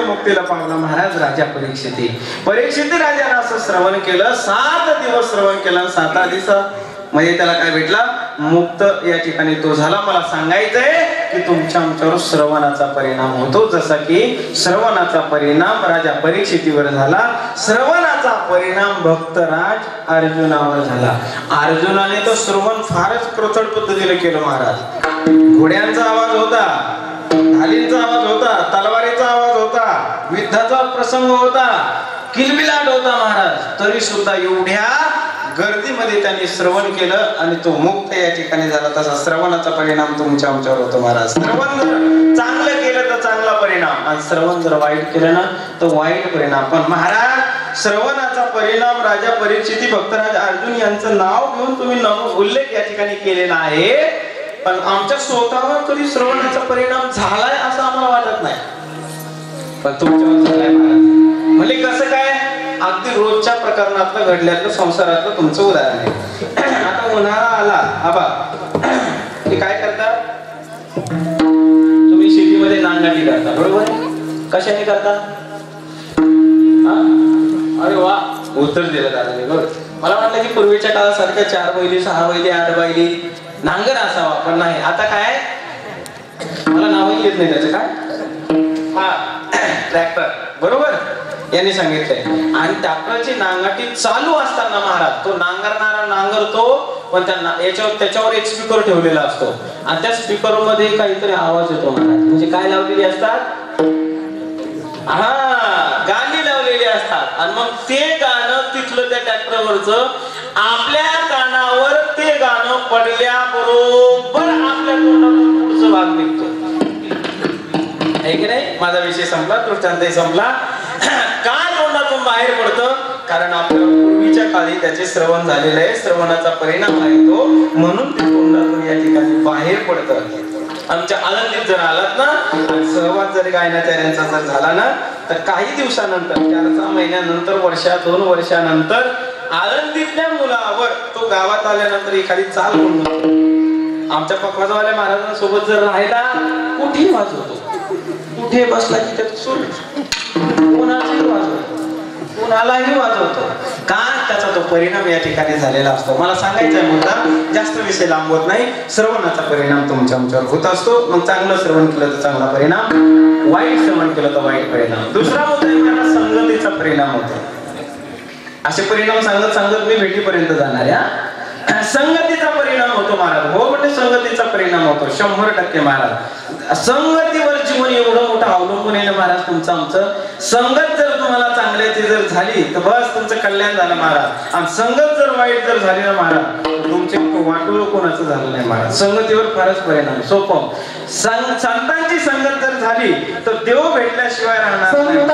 मुक्तीला पावला महाराज राजा परीक्षित राजाने असं श्रवण केलं 7 दिवस श्रवण केलं 7 दिवस म्हणजे त्याला काय भेटला मुक्त या ठिकाणी तो झाला. मला सांगायचंय की तुमच्या आमच्यावर श्रवणाचा परिणाम होतो जसा की श्रवणाचा परिणाम राजा परीक्षितीवर झाला. श्रवणाचा परिणाम भक्तराज अर्जुनावर झाला. अर्जुनाने तो श्रवण फारच प्रचंड पद्धतीने केलं महाराज. घोड्यांचा आवाज होता ढालींचा आवाज होता तलवारीचा आवाज होता युद्धाचा प्रसंग होता किलबिलाट होता महाराज तरी सुद्धा एवढ्या गर्दीमध्ये त्यांनी श्रवण केलं आणि तो मुक्त या ठिकाणी झाला. तसा श्रवणाचा परिणाम तुमच्या आमच्यावर होतो महाराज. श्रवण जर चांगलं केलं तर चांगला परिणाम आणि श्रवण जर वाईट केलं ना तर वाईट परिणाम. पण महाराज श्रवणाचा परिणाम राजा परीक्षिती भक्तराज अर्जुन यांचं नाव घेऊन तुम्ही उल्लेख या ठिकाणी केलेला आहे, पण आमच्या स्वतःवर कधी श्रवणाचा परिणाम झालाय असं आम्हाला वाटत नाही, पण तुमच्यावर झालाय महाराज. म्हणजे कसं काय? अगदी रोजच्या प्रकरणातलं घडल्यातलं संसारातलं तुमचं उदाहरण आहे. आता उन्हाळा आला आबा की काय करता तुम्ही? शेतीमध्ये नांगरणी करता, बरोबर? कशाने करता? अरे वा, उत्तर दिलं दादाने. बरोबर. मला वाटलं की पूर्वीच्या काळासारख्या 4 बैली 6 बैली 8 बैली नांगर असावा, पण नाही. आता काय, मला नावही येत नाही त्याचं. काय? हा, ट्रॅक्टर. बरोबर यांनी सांगितलंय. आणि ट्रॅक्टरची नांगाटी चालू असताना महाराज तो नांगरणारा नांगरतो, पण त्याच्यावर एक स्पीकर ठेवलेला असतो आणि त्या स्पीकर मध्ये काहीतरी आवाज येतो महाराज. म्हणजे काय लावलेली असतात? हा, गाणी लावलेली असतात. आणि मग ते गाणं तिथलं त्या ट्रॅक्टरवरचं आपल्या कानावर ते गाणं पडल्याबरोबर आपल्या तोंडातून पुढचं भाग निघतो. आहे की नाही? माझा विषय संपला, दृष्टांतही संपला. काय तोंडातून बाहेर पडतं? कारण आपल्या पूर्वीच्या काळी त्याचे श्रवण झालेलं आहे, श्रवणाचा परिणाम आहे तो, म्हणून ते तोंडातून या ठिकाणी बाहेर पडतं. आमच्या आनंदीत जर आलात ना आणि सहवास जर गायनाचार्यांचा जर झाला ना, तर काही दिवसानंतर 4-6 महिन्यानंतर, 2 वर्षानंतर आनंदीतल्या मुलावर तो गावात आल्यानंतर एखादी चाल म्हणून आमच्या पकवाजवाल्या महाराजांसोबत जर राहिला, कुठेही वाजवतो, कुठे बसला की त्यात सूर, कोणालाही वाजवतो. का? त्याचा तो परिणाम या ठिकाणी झालेला असतो. मला सांगायचा आहे मुद्दा, जास्त विषय लांबवत नाही. श्रवणाचा परिणाम तुमच्या आमच्यावर होत असतो. मग चांगलं श्रवण केलं तर चांगला परिणाम, वाईट श्रवण केलं तर वाईट परिणाम. दुसरा मुद्दा त्यांना संगतीचा परिणाम होतो. असे परिणाम सांगत सांगत मी भेटीपर्यंत जाणार या. संगतीचा परिणाम होतो महाराज. हो म्हणजे संगतीचा परिणाम होतो 100% महाराज. संगतीवर जीवन एवढं मोठं अवलंबून आहे ना महाराज तुमचं आमचं. संगत जर तुम्हाला चांगल्याची जर झाली तर बस तुमचं कल्याण झालं महाराज. आणि संगत जर वाईट जर झाली ना महाराज, तुमचे वाटोळ कोणाचं झालं नाही महाराज. संगतीवर फारच परिणाम. सोपं, संतांची संगत जर झाली तर देव भेटल्याशिवाय राहणार नाही.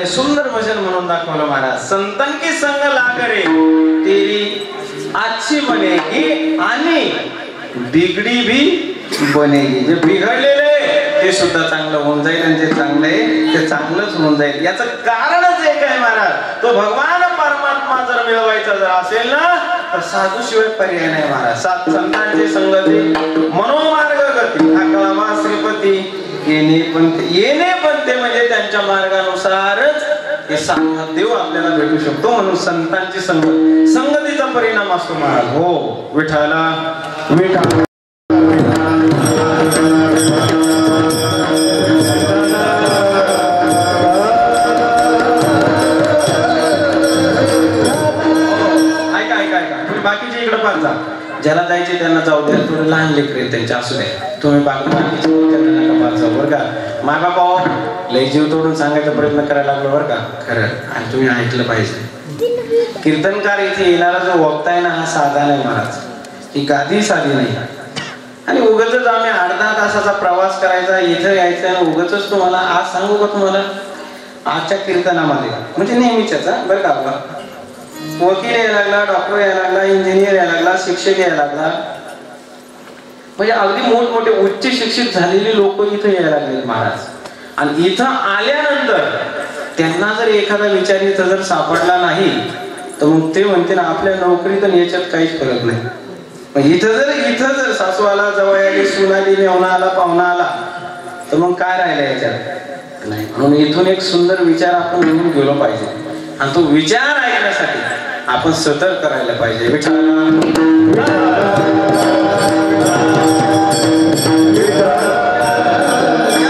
सुंदर भजन म्हणून दाखवलं महाराज. संतन की संग लागरे तेरी अच्छी बनेगी आणि बिगडी भी बनेगी. जे बिघडलेले ते सुद्धा चांगलं होऊन जाईल आणि जे चांगलं आहे ते चांगलंच होऊन जाईल. याचं कारणच एक आहे महाराज, तो भगवान परमात्मा जर मिळवायचा जर असेल ना तर साधू शिवाय पर्याय नाही महाराज. सात संतांची संगती मनोमार्ग गती अकळावा श्रीपती येणे पण ते म्हणजे त्यांच्या मार्गानुसारच हे साक्षात देव आपल्याला भेटू शकतो. म्हणून संतांची संगतीचा परिणाम असतो महाराज. हो विठाला विठा बाकीचे इकडे पाच जा, ज्याला जायचे त्यांना जाऊ द्या. थोडे लहान लेकर त्यांच्या असू द्या. तुम्ही बाकीचे त्यांना नका पाच जाऊ बरं का. माय बाबा लय जीव तोडून सांगायचा प्रयत्न करायला लागलो बरं का खरं. आणि तुम्ही ऐकलं पाहिजे. कीर्तनकार इथे येणारा जो वक्ता आहे ना हा साधा नाही महाराज. ही गादी साधी नाही. आणि उगाचच आम्ही 8-10 तासाचा प्रवास करायचा इथं यायचं आणि उगाचच तुम्हाला आज सांगू का तुम्हाला आजच्या कीर्तनामध्ये म्हणजे नेहमीच्याच बरं का आपला वकील यायला लागला, डॉक्टर यायला लागला, इंजिनियर यायला लागला, शिक्षक यायला लागला. म्हणजे अगदी मोठमोठे उच्च शिक्षित झालेली लोक इथे यायला लागले महाराज. आणि इथं आल्यानंतर त्यांना जर एखादा विचार इथं जर सापडला नाही तर मग ते म्हणते ना आपल्या नोकरीत आणि याच्यात काहीच फरक नाही. इथं जर सासू आला, जवळ आली, सून आली, मेवणा आला, पाहुणा आला तर मग काय राहिलं याच्यात नाही. म्हणून इथून एक सुंदर विचार आपण घेऊन गेलो पाहिजे आणि तो विचार ऐकण्यासाठी आपण सतर्क करायला पाहिजे. या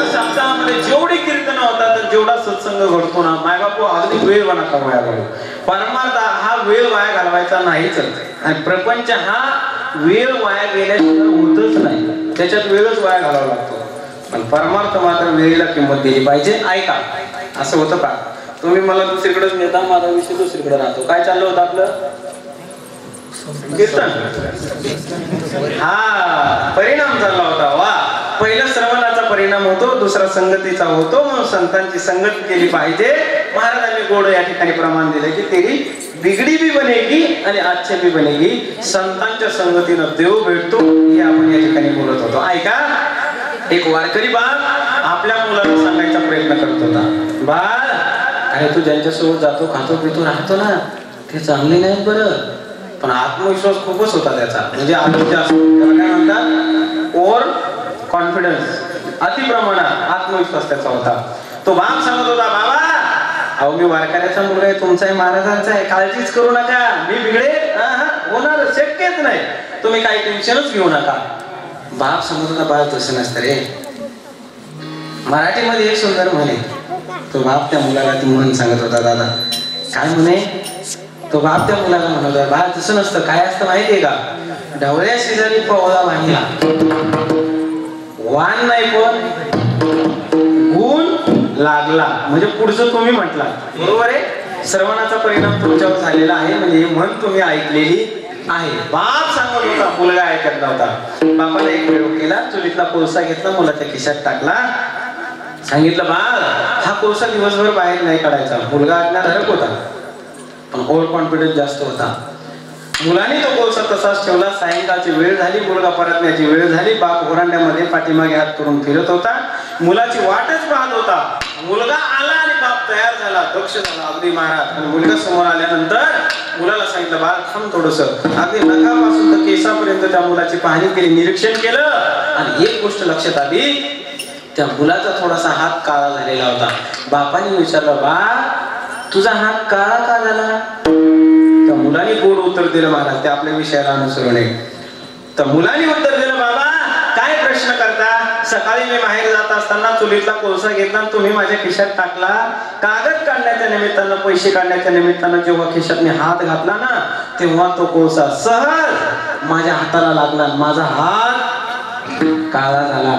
सप्ताहामध्ये जेवढी कीर्तन होतात, जेवढा सत्संग घडतो ना, माय बापू अगदी वेळ नका वाया घालवू. परमार्थ हा वेळ वाया घालवायचा नाहीच. आणि प्रपंच हा वेळ वाया गेल्याशिवाय होतच नाही, त्याच्यात वेळच वाया घालावा लागतो. पण परमार्थ मात्र वेळेला किंमत दिली पाहिजे. ऐका, असं होतं का तुम्ही मला दुसरीकडेच नेता, माझा विषय दुसरीकडे राहतो. काय चाललं होतं आपलं कीर्तन? हा परिणाम चालला होता. वा, पहिला श्रवणाचा परिणाम होतो, दुसरा संगतीचा होतो. म्हणून संतांची संगत केली पाहिजे. महाराजांनी गोड या ठिकाणी प्रमाण दिलं की तेरी बिगडी भी बनेगी आणि अच्छी भी बनेगी. संतांच्या संगतीनं देव भेटतो हे आपण या ठिकाणी बोलत होतो. ऐका, एक वारकरी बाळ आपल्या मुलाला सांगायचा प्रयत्न करत होता. बाळ, अरे तू ज्यांच्यासोबत जातो, खातो, पितो, राहतो ना, ते चांगले नाहीत बरं. पण आत्मविश्वास खूपच होता त्याचा. म्हणजे अति जास्त, त्याला काय म्हणतात, ओव्हर कॉन्फिडन्स, अति प्रमाणात आत्मविश्वास त्याचा होता. तो बाप सांगत होता, बाबा अहो मी वारकऱ्याचा मुलगा आहे, तुमचा आहे, महाराजांचा आहे, काळजीच करू नका, मी बिघडे होणार शक्यच नाही, तुम्ही काही टेन्शनच घेऊ नका. बाप सांगत होता, बाळ तसं नसतं रे. मराठीमध्ये एक सुंदर म्हणे. तो बाप त्या मुलाला ती म्हण सांगत होता. दादा काय म्हणे? तो बाप त्या मुलाला म्हणत होता, बाळ तसं नसतं. काय असतं माहितीये का? ढवळ्या शेजारी पवळा वाहिला, वाण नाही पण गुण लागला. म्हणजे पुढचं तुम्ही म्हटला बरोबर आहे. श्रवणाचा परिणाम तुमच्यावर झालेला आहे, म्हणजे ही म्हण तुम्ही ऐकलेली आहे. बाप सांगत होता, मुलगा ऐकत नव्हता. बापाला एक प्रयोग केला, चुलीतला कोळसा घेतला, मुलाच्या खिशात टाकला, सांगितलं बाळ हा कोळसा दिवसभर बाहेर नाही काढायचा. मुलगा आज्ञाधारक होता पण ओव्हर कॉन्फिडन्स जास्त होता. मुलाने तो कोळसा तसाच ठेवला. सायंकाळची वेळ झाली, मुलगा परतण्याची वेळ झाली. बाप ओरांड्यामध्ये पाठीमागे हात करून फिरत होता, मुलाची वाटच पाहत होता. मुलगा आला आणि बाप तयार झाला, दक्ष झाला अगदी महाराज. आणि मुलगा समोर आल्यानंतर मुलाला सांगितलं, बाळ थांब थोडस. अगदी नखापासून तर केसापर्यंत त्या मुलाची पाहणी केली, निरीक्षण केलं. आणि एक गोष्ट लक्षात आली, त्या मुलाचा थोडासा हात काळा झालेला होता. बापाने विचारलं, बाळ तुझा हात काळा का झाला? त्या मुलाने गोड उत्तर दिलं महाराज, ते आपल्या विषयाला अनुसरून आहे. तर मुलाने उत्तर दिलं, बाबा काय प्रश्न करता? सकाळी मी बाहेर जात असताना चुलीतला कोळसा घेतला, तुम्ही माझ्या खिशात टाकला. कागद काढण्याच्या निमित्तानं, पैसे काढण्याच्या निमित्तानं जेव्हा खिशात मी हात घातला ना, तेव्हा तो कोळसा सहज माझ्या हाताला लागला, माझा हात काळा झाला.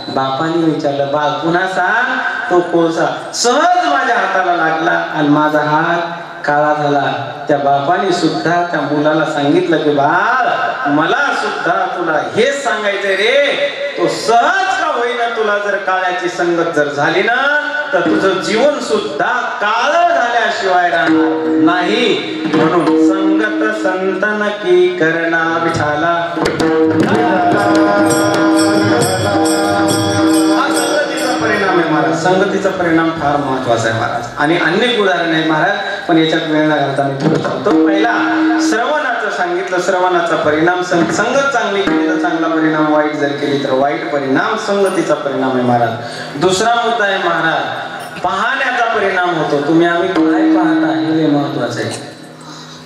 बापाने विचारलं, बाळ पुन्हा सांग. तो कोळसा सहज माझ्या हाताला लागला आणि माझा हात काळा झाला. त्या बापाने सुद्धा त्या मुलाला सांगितलं की बाळ मला सुद्धा तुला हेच सांगायचंय रे, तो सहज का होईना तुला जर काळ्याची संगत जर झाली ना तर तुझं जीवन सुद्धा काळ झाल्याशिवाय राहणार नाही. म्हणून संगत संतन की करना विठाला. परिणाम आहे महाराज, संगतीचा परिणाम फार महत्वाचा आहे महाराज. आणि अनेक उदाहरण आहे महाराज, पण याच्यात वेळ न घालता मी पुढे चालतो. पहिला श्रवणाचं सांगितलं, श्रवणाचा परिणाम. संगत चांगली केली तर चांगला परिणाम, वाईट जर केली तर वाईट परिणाम. संगतीचा परिणाम आहे महाराज. दुसरा मुद्दा आहे महाराज, पाहण्याचा परिणाम होतो. तुम्ही आम्ही काय पाहता हे महत्वाचं आहे.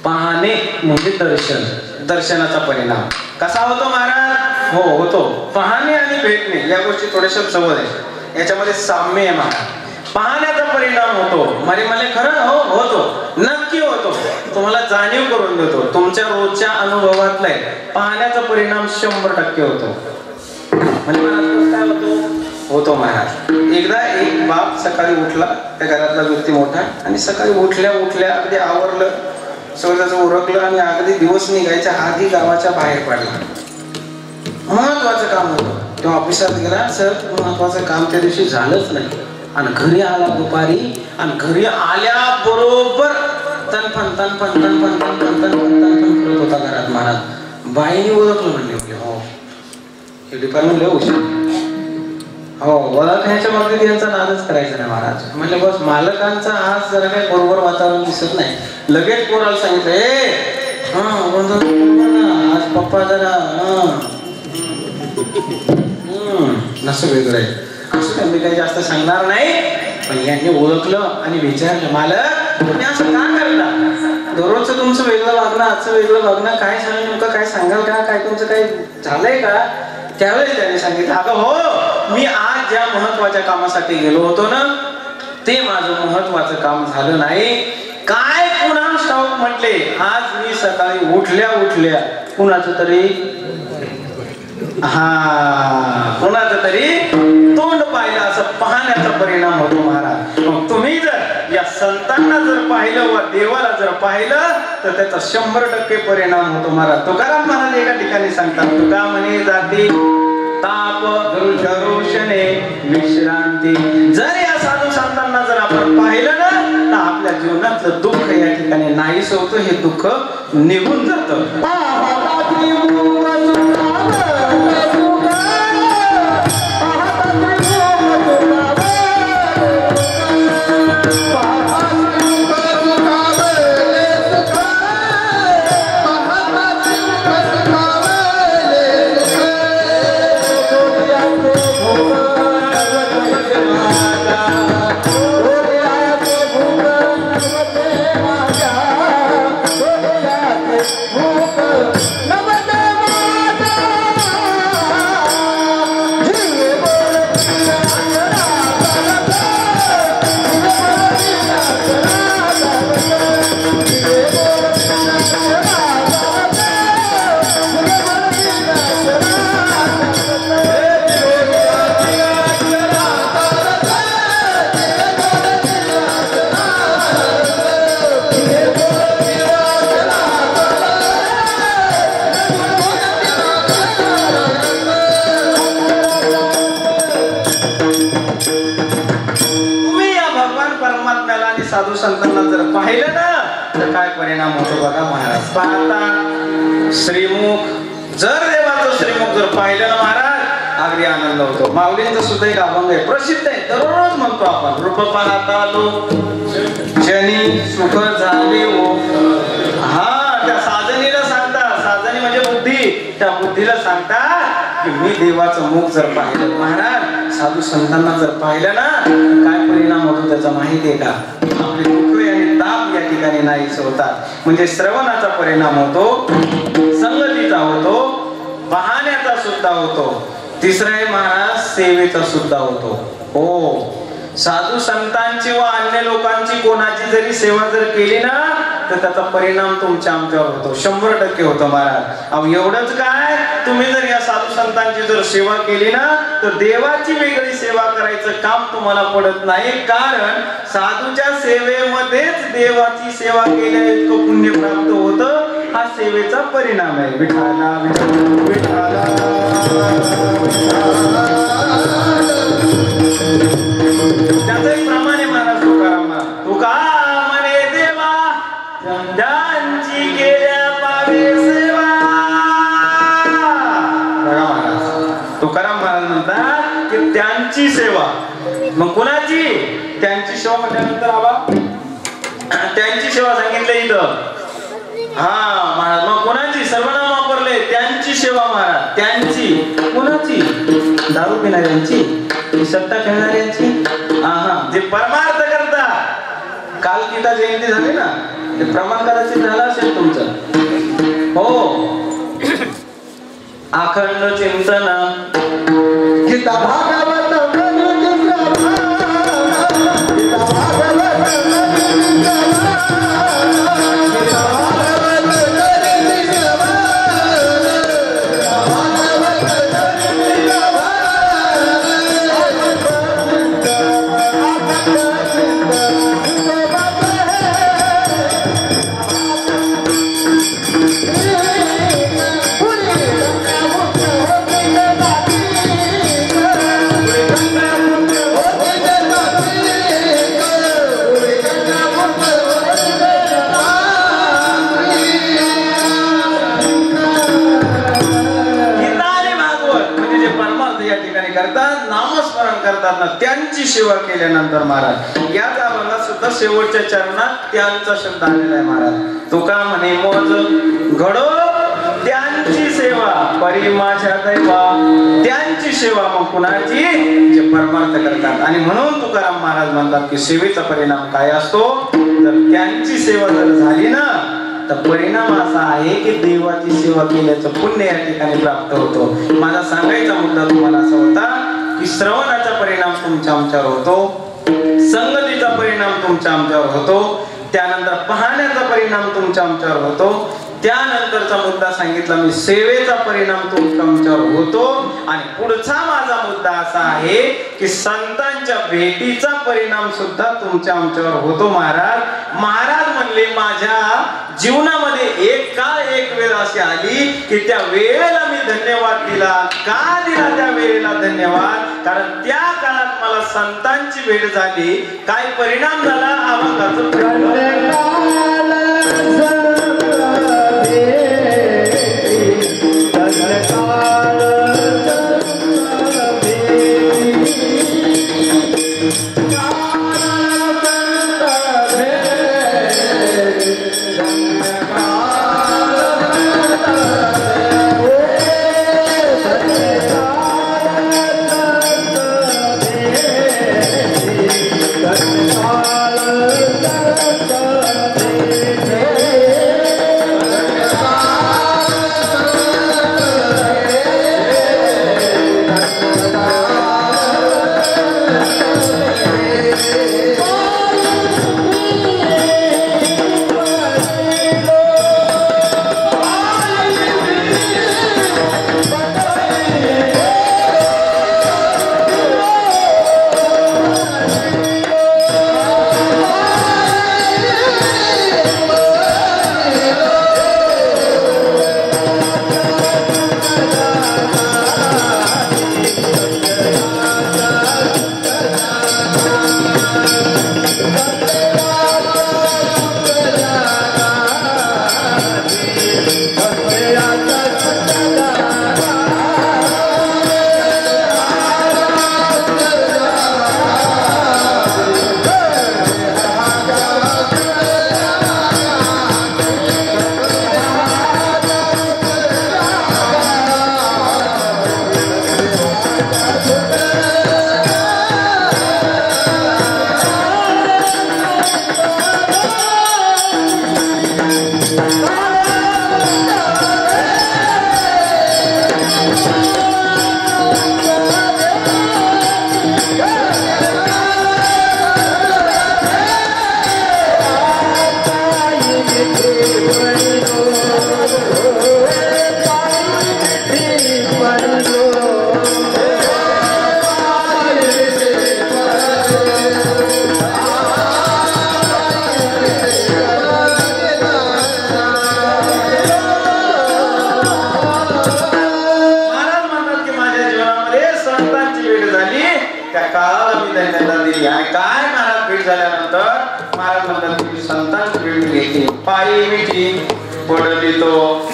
पाहणे म्हणजे दर्शन, दर्शनाचा परिणाम कसा होतो महाराज? हो होतो. पाहणे आणि भेटणे या गोष्टी थोड्याशा जवळ आहे, याच्यामध्ये साम्य आहे महाराज. पाहण्याचा परिणाम होतो म्हणजे मला खरं हो होतो, नक्की होतो, तुम्हाला जाणीव करून देतो, तुमच्या रोजच्या अनुभवातला पाहण्याचा परिणाम 100% होतो. म्हणजे मला काय होतो महाराज. एकदा एक बाप सकाळी उठला, त्या घरातला व्यक्ती मोठा, आणि सकाळी उठल्या उठल्या अगदी आवरलं, सगळं उरकलं आणि अगदी दिवस निघायच्या आधी गावाच्या बाहेर पडला. महत्वाचं काम होतं. तेव्हा ऑफिसात गेला, सर महत्वाचं काम त्या दिवशी झालंच नाही. आणि घरी आला दुपारी, आणि घरी आल्याबरोबर फिरत होता घरात महाराज. बाईने ओळखलं म्हणले हो हे डिपार्टमेंट लय हुशार. हो ओळखण्याच्या बाबतीत यांचा नादच करायचा नाही महाराज. म्हणजे बस मालकांचा आज जरा काही बरोबर वातावरण दिसत नाही. लगेच पोराला सांगितलं आज पप्पा जरा नसं वेगळं आहे असं मी काही जास्त सांगणार नाही. पण यांनी ओळखलं आणि विचारलं मालक तुम्ही असं का करता? दररोजचं तुमचं वेगळं वागणं आजचं वेगळं वागणं काय सांगा नेमकं काय सांगाल का? काय तुमचं काही झालंय का? त्यावेळेस त्यांनी सांगितलं अगं हो मी आज ज्या महत्वाच्या कामासाठी गेलो होतो ना ते माझं महत्वाचं काम झालं नाही. काय कुणास ठाऊक म्हटले आज मी सकाळी उठल्या कुणाचं तरी कोणाचं तरी तोंड पाहिलं असं पाहण्याचा परिणाम होतो महाराज. मग तुम्ही जर या संतांना जर पाहिलं व देवाला जर पाहिलं तर त्याचा 100% परिणाम होतो महाराज. तुकाराम महाराज एका ठिकाणी सांगतात तुका म्हणे जाती ताप रोषणे विश्रांती. जर या साधू संतांना जर आपण पाहिलं ना तर आपल्या जीवनातलं दुःख या ठिकाणी नाहीस होतं. हे दुःख निघून जातं. साधू संतांना जर पाहिलं ना तर काय परिणाम होतो बघा महाराज. पाहता श्रीमुख जर देवाचं श्रीमुख जर पाहिलं ना महाराज अगदी आनंद होतो. माऊलींचं सुद्धा एक अभंग आहे प्रसिद्ध आहे दररोज म्हणतो आपण. रूप पाहता लो जनी सुख झाले हो. त्या साजनीला सांगता साजनी म्हणजे बुद्धी त्या बुद्धीला सांगता की मी देवाचं मुख जर पाहिलं महाराज साधू संतांना जर पाहिलं ना काय परिणाम होतो त्याचा माहितीये का? आपले दुःख आणि ताप या ठिकाणी नाहीच होतात. म्हणजे श्रवणाचा परिणाम होतो संगतीचा होतो पाहण्याचा सुद्धा होतो. तिसरा आहे महाराज सेवेचा सुद्धा होतो. हो साधू संतांची व अन्य लोकांची कोणाची जरी सेवा जर केली ना तर त्याचा परिणाम तुमच्या आमच्यावर होतो 100% होतो महाराज. अहो एवढंच काय तुम्ही जर या साधू संतांची जर सेवा केली ना तर देवाची वेगळी सेवा करायचं काम तुम्हाला पडत नाही. कारण साधूच्या सेवेमध्येच देवाची सेवा केल्याने इतकं पुण्य प्राप्त होतं. हा सेवेचा परिणाम आहे. विठाला विठाला त्याचं एक प्रमाण आहे महाराज तुकाराम. तुका म्हणे देवा ज्यांची केल्या पावे सेवा. बघा महाराज तुकाराम महाराज म्हणतात की त्यांची सेवा. मग कुणाची? त्यांची सेवा म्हटल्यानंतर आबा त्यांची सेवा सांगितलं इथं. महाराज मग कोणाची? सर्वनाम वापरले. त्यांची सेवा महाराज. त्यांची कुणाची? दारू पिणाऱ्यांची सत्ता खेळणाऱ्यांची. जे परमार्थ करता. काल गीता जयंती झाली ना ते प्रमाण कदाचित झालं असेल तुमचं. हो अखंड चिंतन गीता भागवत असताना त्यांची सेवा केल्यानंतर महाराज याच अभंगात सुद्धा शेवटच्या चरणात त्यांचा शब्द आलेला आहे महाराज. तुका म्हणे मोज घडो त्यांची सेवा परी माझ्या दैवा, त्यांची सेवा मग कुणाची, जे परमार्थ करतात. आणि म्हणून तुकाराम महाराज म्हणतात की सेवेचा परिणाम काय असतो, जर त्यांची सेवा जर झाली ना तर परिणाम असा आहे की देवाची सेवा केल्याचं पुण्य या ठिकाणी प्राप्त होतो. माझा सांगायचा मुद्दा तुम्हाला असा होता की श्रवणाचा परिणाम तुमच्या आमच्यावर होतो, संगतीचा परिणाम तुमच्या आमच्यावर होतो, त्यानंतर पाहण्याचा परिणाम तुमच्या आमच्यावर होतो, त्यानंतरचा मुद्दा सांगितला मी सेवेचा परिणाम तुमच्या आमच्यावर होतो. आणि पुढचा माझा मुद्दा असा आहे की संतांच्या भेटीचा परिणाम सुद्धा तुमच्या आमच्यावर होतो. महाराज म्हणले माझ्या जीवनामध्ये एक वेळ अशी आली की त्या वेळेला मी धन्यवाद दिला. का दिला त्या वेळेला धन्यवाद, कारण त्या काळात मला संतांची भेट झाली. काय परिणाम झाला, अभंगाचं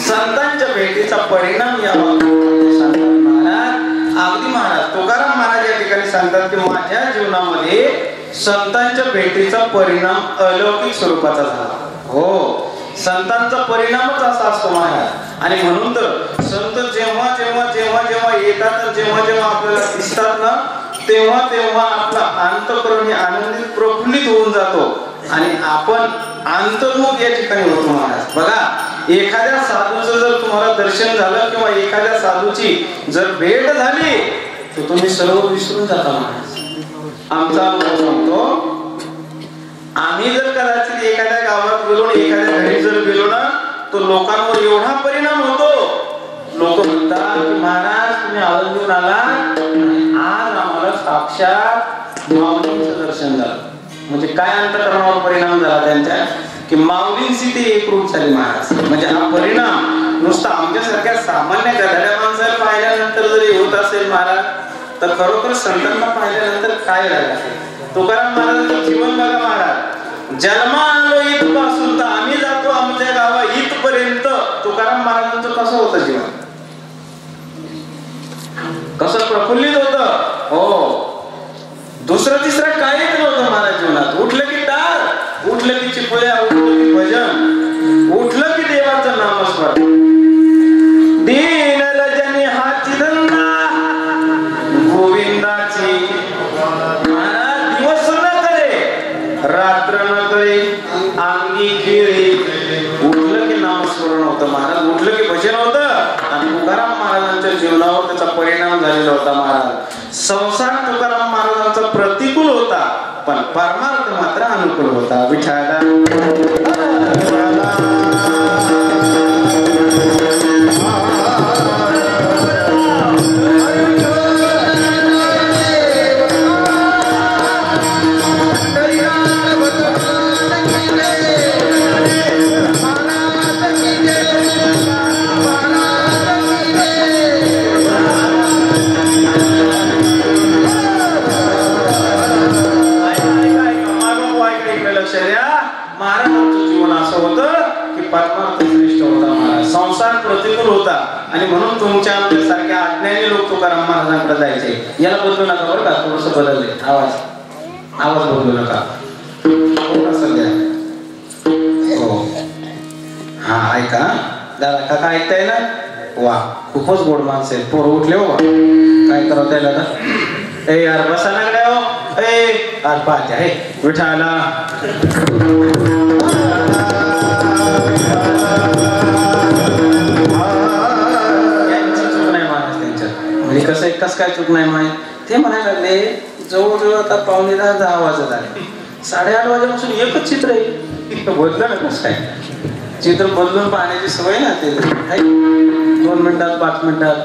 संतांच्या भेटीचा परिणाम यावा. अगदी महाराज तुकाराम महाराज या ठिकाणी सांगतात की माझ्या जीवनामध्ये संतांच्या भेटीचा परिणाम अलौकिक स्वरूपाचा झाला. हो, संतांचा परिणामच असा असतो महाराज. आणि म्हणून तर संत जेव्हा जेव्हा जेव्हा जेव्हा येतात, जेव्हा जेव्हा आपल्याला दिसतात ना, तेव्हा तेव्हा आपला अंतःकरण आनंदित प्रफुल्लित होऊन जातो आणि आपण अंतर्मुख या ठिकाणी होतो महाराज. बघा, एखाद्या साधूचं जर तुम्हाला दर्शन झालं किंवा एखाद्या साधूची जर भेट झाली तर तुम्ही सर्व विसरून जाता महाराज. आमचा अनुभव सांगतो, आम्ही जर कदाचित एखाद्या गावात गेलो, एखाद्या घरी जर गेलो ना, तर लोकांवर एवढा परिणाम होतो. लोक म्हणतात की महाराज तुम्ही आळंदीहून आला, आज आम्हाला साक्षात माऊलींचं दर्शन झालं. म्हणजे काय अंतःकरणावर परिणाम झाला त्यांच्या, की माऊलींची ती एकरूप झाली महाराज. म्हणजे हा परिणाम नुसता आमच्यासारख्या सामान्य गधाड्या माणसाला पाहिल्यानंतर जरी होत असेल महाराज, तर खरोखर संतांना पाहिल्यानंतर काय झालं असेल. तुकाराम महाराजांचं जीवन बघा महाराज, जन्मा आलो इथपासून तर आम्ही जातो आमच्या गावा इथपर्यंत. तुकाराम महाराजांचं कसं होतं जीवन, कसं प्रफुल्लित होतं. हो, दुसरं तिसरं काहीच नव्हतं महाराज जीवनात. उठलं की टाळ, उठलं की चिपळ्या, उठलं की भजन, उठलं की देवाचं नामस्मरण. दीन रजनी हाती धंदा गोविंदाची. महाराज दिवस न करे, रात्र न करे, अंगी खेळी. उठलं की नामस्मरण होतं महाराज, उठलं की भजन होतं. आणि तुकाराम महाराजांच्या जीवनावर त्याचा परिणाम झालेला होता. महाराज संसार तुकाराम महाराजांचा प्रतिकूल होता, पण परमार्थ मात्र अनुकूल होता. विठ्ठला आणि म्हणून तुमच्या सारख्या अज्ञानी लोक तुकाराम महाराजांकडे जायचे. याला बदलू नका बरं का, थोडस बदलले आवाज बदलू नका. हो हा ऐका दादा, काका ऐकताय ना? वा खूपच गोड माणसं आहेत. पोरं उठले हो, काय करावं त्याला आता. ए यार बसा ना कडे हो. ए आज पाहते आहे विठाला. कसं एकच काय चूक नाही माहित. ते म्हणायला लागले जवळजवळ आता 9:45 वाजत आले. 8:30 वाजेपासून एकच चित्र आहे. बदलं ना कसं काय चित्र बदलून पाहण्याची सवय ना. ते 2 मिनिटात 5 मिनिटात.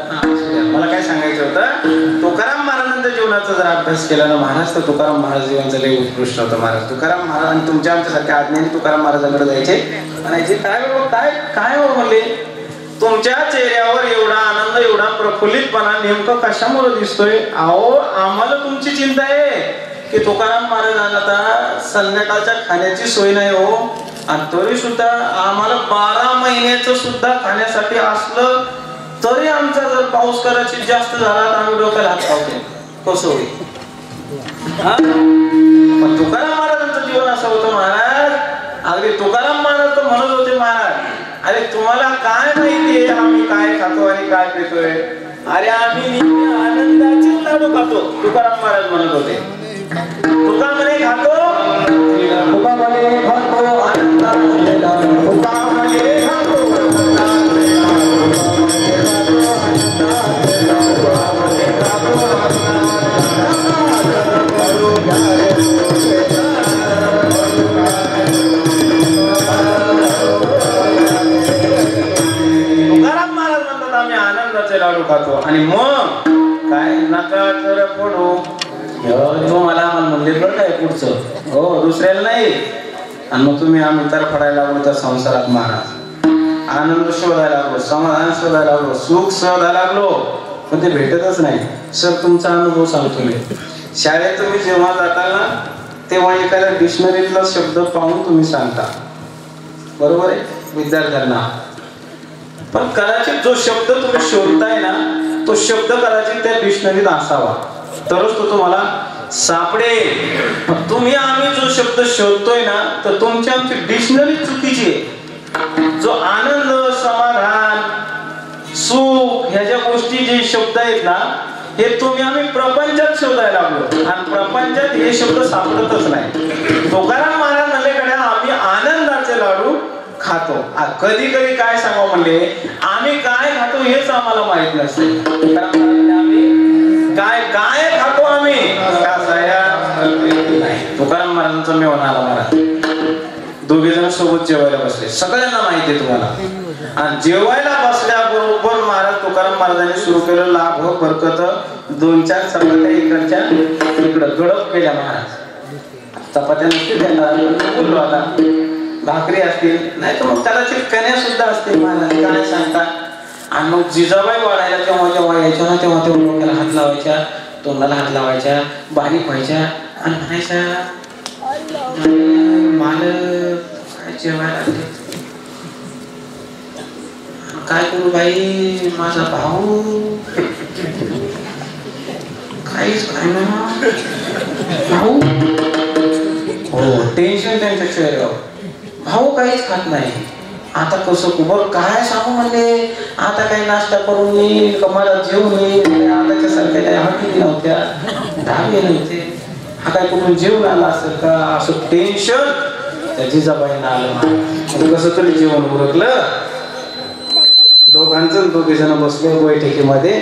मला काय सांगायचं होतं, तुकाराम महाराजांच्या जीवनाचा जर अभ्यास केला ना महाराज, तर तुकाराम महाराज जीवनाचं लय उत्कृष्ट होतं. महाराज तुकाराम महाराज आणि तुमच्या आमच्यासारख्या आज्ञाने तुकाराम महाराजांकडे जायचे. म्हणायचे काय काय हो म्हणले, तुमच्या चेहऱ्यावर एवढा आनंद, एवढा प्रफुल्लितपणा नेमकं कशामुळे दिसतोय? अहो आम्हाला तुमची चिंता आहे की तुकाराम महाराजांना आता संध्याकाळच्या खाण्याची सोय नाही हो. आणि तरी सुद्धा आम्हाला 12 महिन्याचं सुद्धा खाण्यासाठी असलं तरी आमचा जर पाऊस कदाचित जास्त झाला तर आम्ही डोक्याला हात लावतो. कसं होईल? पण तुकाराम महाराजांचं जीवन असं होतं महाराज. अगदी तुकाराम महाराज तर म्हणत होते महाराज, अरे तुम्हाला काय माहितीये आम्ही काय खातो आणि काय पितोय? अरे आम्ही आनंदाचे लाडू खातो. तुकाराम महाराज म्हणत होते. तुका म्हणे खातो, तुका म्हणे खातो आनंदाचे लाडू, तुका म्हणे खातो लाडू खातो. आणि मग काय नका तर पडू तो मला म्हणले बरं काय पुढचं हो, दुसऱ्याला नाही. आणि मग तुम्ही आम्ही तर पडायला लागलो त्या संसारात महाराज. आनंद शोधायला लागलो, समाधान शोधायला लागलो, सुख शोधायला लागलो, पण ते भेटतच नाही. सर तुमचा अनुभव सांगतो मी. शाळेत तुम्ही जेव्हा जाता ना तेव्हा एखाद्या डिक्शनरीतला शब्द पाहून तुम्ही सांगता, बरोबर आहे विद्यार्थ्यांना. पण कदाचित जो शब्द तुम्ही शोधताय ना तो शब्द कदाचित त्या डिक्शनरीत असावा तरच तो तुम्हाला सापडेल. तुम्ही आम्ही जो शब्द शोधतोय ना तर तुमची आमची डिक्शनरी चुकीची आहे. जो आनंद, समाधान, सुख ह्या ज्या गोष्टी जे शब्द आहेत ना हे तुम्ही आम्ही प्रपंचात शोधायला लागलो आणि प्रपंचात हे शब्द सापडतच नाही. तुकाराम महाराज म्हणले आम्ही आनंदाचे लाडू खातो. कधी कधी काय सांगावं म्हणले, आम्ही काय खातो हेच आम्हाला माहित नसते. आम्ही काय काय खातो आम्ही तुकाराम महाराजांचा मेळावा आला महाराज. 2 जण सोबत जेवायला बसले, सगळ्यांना माहिती आहे तुम्हाला. आणि जेवायला बसल्याबरोबर महाराज तुकाराम महाराजांनी सुरू केलं लाभ बरकत. 2-4 चपात्या इकडच्या इकडं गडप केल्या महाराज. चपात्या नसतील त्यांना बोललो आता, भाकरी असतील नाही तर मग कदाचित कन्या सुद्धा असतील महाराज. काय सांगता. आणि मग जिजाबाई वाढायला जेव्हा जेव्हा यायच्या ना तेव्हा तेव्हा डोक्याला हात लावायच्या, तोंडाला हात लावायच्या, बारीक व्हायच्या आणि म्हणायच्या मालक काय जेवायला लागले, काय करू बाई माझा भाऊ काहीच खाय ना. भाऊ हो टेन्शन त्यांच्या चेहऱ्यावर. भाऊ काहीच खात नाही. आता कसं कुबर काय सांगू म्हणले. आता काही नाश्ता करून येईल का मला जेवून येईल. आताच्या सारख्या काही हॉटेल नव्हत्या, ढाबे नव्हते. हा काय कुठून जेवण आला असेल का असं टेन्शन त्या जिजाबाईंना आलं. कसं तरी जेवण उरकलं. दोघे जण बसले बैठकीमध्ये.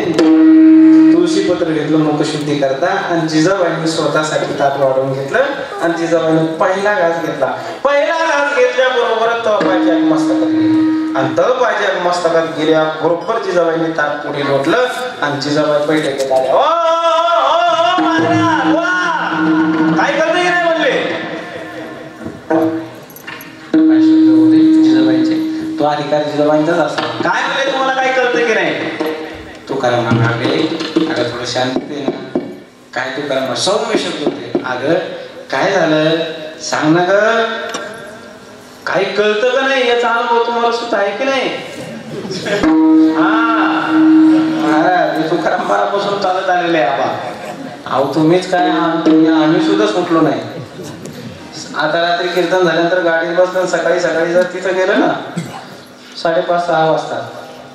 तुळशी पत्र घेतलं मुखशुद्धी करता आणि जिजाबाईंनी स्वतःसाठी ताट वाढवून घेतलं आणि जिजाबाईंनी पहिला घास घेतला. पहिला घास घेतल्याबरोबर तळपायच्या मस्तकात गेली आणि तळपायच्या मस्तकात गेल्या बरोबर जिजाबाईंनी ताट पुढे लोटलं आणि जिजाबाई बैठकीत आल्या. काय करते की नाही म्हणले. काय शब्द होते जिजाबाईंचे. तो अधिकार जिजाबाईंचाच असतो. काय म्हणले तुम्हाला काय कळतं की नाही. तू करा म्हणाले अगं थोडं शांती ना. काय तू करा सौम्य शब्द होते. अगं काय झालं सांग ना ग. काही कळतं का नाही याचा अनुभव तुम्हाला सुद्धा आहे की नाही. हा महाराज तुकाराम महाराजांपासून चालत आलेले आहे आबा. अहो तुम्हीच काय आम्ही सुद्धा सुटलो नाही. आता रात्री कीर्तन झाल्यानंतर गाडीत बसलं सकाळी जर तिथं गेलं ना 5:30-6 वाजता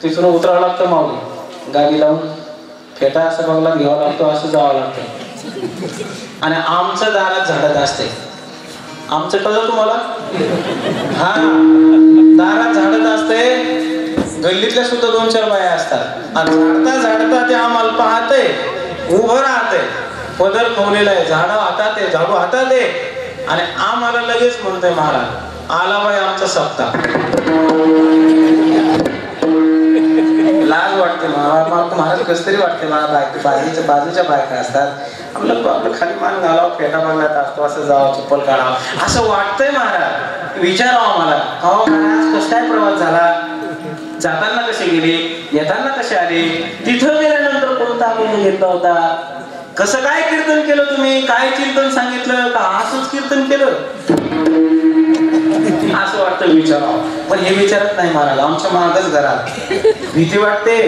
तिथून उतरावं लागतं माऊली. गाडी लावून फेटा असं बघला घ्यावा लागतो. असं जावं लागतं आणि आमचं दारात झाडत असते. आमचं कळलं तुम्हाला. हा दारात झाडत असते. गल्लीतल्या सुद्धा 2-4 बाया असतात आणि झाडता ते आम्हाला पाहते. उभं राहते. पदर खवलेला आहे. झाडं हातात आहे. झाडू हातात आहे आणि आम्हाला लगेच म्हणतोय महाराज आला बाई आमचा सप्ताह. लाज वाटते महाराज कस तरी वाटते मला. बाजूच्या बायका असतात आपलं खाली मान घालावं फेटा बांधला असतो असं जावं चप्पल काढावं असं वाटतंय महाराज. विचारावं मला हो महाराज कस काय प्रवास झाला. जाताना कसे गेले येताना कसे आले. तिथं गेल्यानंतर कोणता अनुभव घेतला होता. कसं काय कीर्तन केलं तुम्ही. काय चिंतन सांगितलं का असंच कीर्तन केलं असं वाटतं विचारावं. पण हे विचारत नाही महाराज. आमच्या मागच घरात भीती वाटते.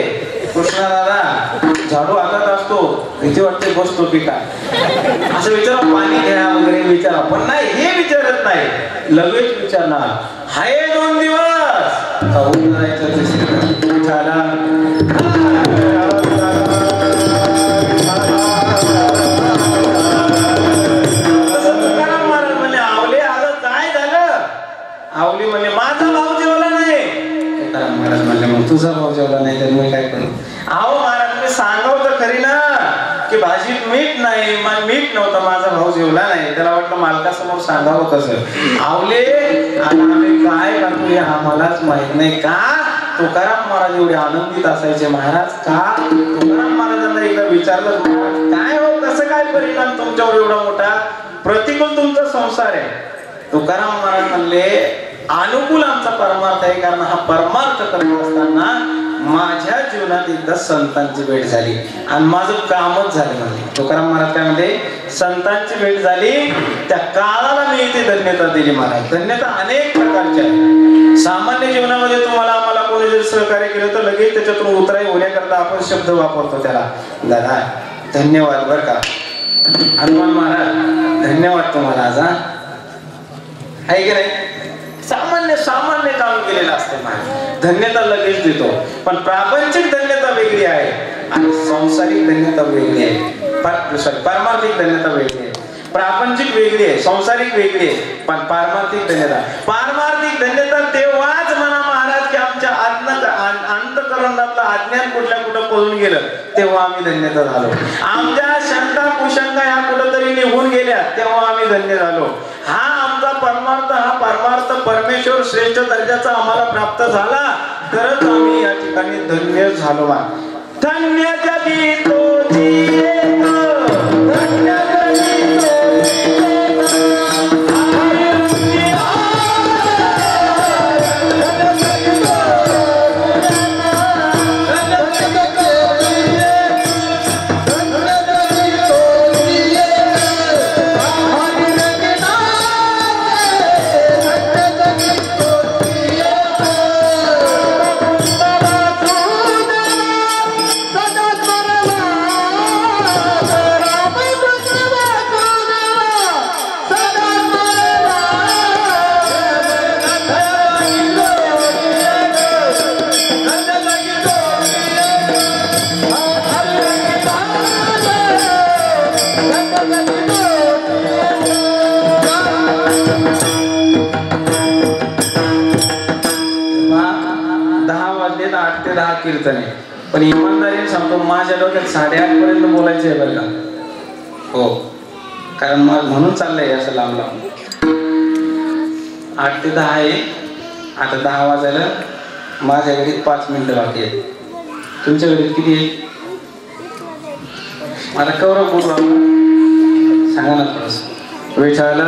कृष्णा दादा झाडू हातात असतो. भीती वाटते बसतो की काय असं विचारा. पाणी घ्या वगैरे विचारा. पण नाही हे विचारत नाही. लगेच विचारणार हाय 2 दिवस खाऊन जायचं तिसरी झाला. आवली म्हणले माझा भाऊ जेवला नाही. महाराज म्हणले मग तुझा भाऊ जेवला नाही तर मी काय करू. अहो महाराज मी सांगाव तर खरी ना की भाजीत मीठ नाही. मीठ नव्हतं माझा भाऊ जेवला नाही. त्याला वाटलं मालकासमोर सांगावं कसं. आवले आता आम्ही काय करतो हे आम्हालाच माहित नाही. का तुकाराम महाराज एवढे आनंदित असायचे महाराज. का तुकाराम महाराजांना एकदा विचारलं काय हो कसं काय परिणाम तुमच्यावर एवढा मोठा प्रतिकूल तुमचा संसार आहे. तुकाराम महाराज म्हणले अनुकूल आमचा परमार्थ आहे. कारण हा परमार्थ करत असताना माझ्या जीवनात एकदा संतांची भेट झाली आणि माझं कामच झालं. म्हणजे तुकाराम महाराज काय म्हणते संतांची भेट झाली त्या काळाला मी इथे धन्यता दिली. महाराज धन्यता अनेक प्रकारच्या. सामान्य जीवनामध्ये तुम्हाला आम्हाला कोणी जर सहकार्य केलं तर लगेच त्याच्यातून उतराई होण्याकरता आपण शब्द वापरतो त्याला दादा धन्यवाद बरं का. हनुमान महाराज धन्यवाद तुम्हाला आज आहे की नाही. सामान्य काम केलेलं असते महाराज. धन्यता लगेच देतो. पण प्रापंचिक धन्यता वेगळी आहे आणि सांसारिक धन्यता वेगळी आहे. पारमार्थिक धन्यता वेगळी आहे. प्रापंचिक वेगळी आहे. सांसारिक वेगळी आहे. पण पारमार्थिक धन्यता तेव्हाच म्हणा महाराज की आमच्या अंतःकरणातलं अज्ञान कुठं पळून गेलं तेव्हा आम्ही धन्यता झालो. आमच्या शंका कुशंका ह्या कुठंतरी निघून गेल्या तेव्हा आम्ही धन्य झालो. हा आमचा परमार्थ परमेश्वर श्रेष्ठ दर्जाचा आम्हाला प्राप्त झाला तरच आम्ही या ठिकाणी धन्य झालो. धन्य जगी तोची धन्य जगी सदा 8 ते 10 कीर्तने, पण इमानदारीने सांगतो माझ्या डोक्यात 8:30 पर्यंत बोलायचं आहे बरं का. हो, कारण मग म्हणून चाललंय असं लांब लांब. 8 ते 10 आहे. आता 10 वाजायला माझ्या घडीत 5 मिनिटं बाकी आहेत. तुमच्या घडीत किती आहे? मला कौरव बोलू आपण सांगा ना थोडस. विचारलं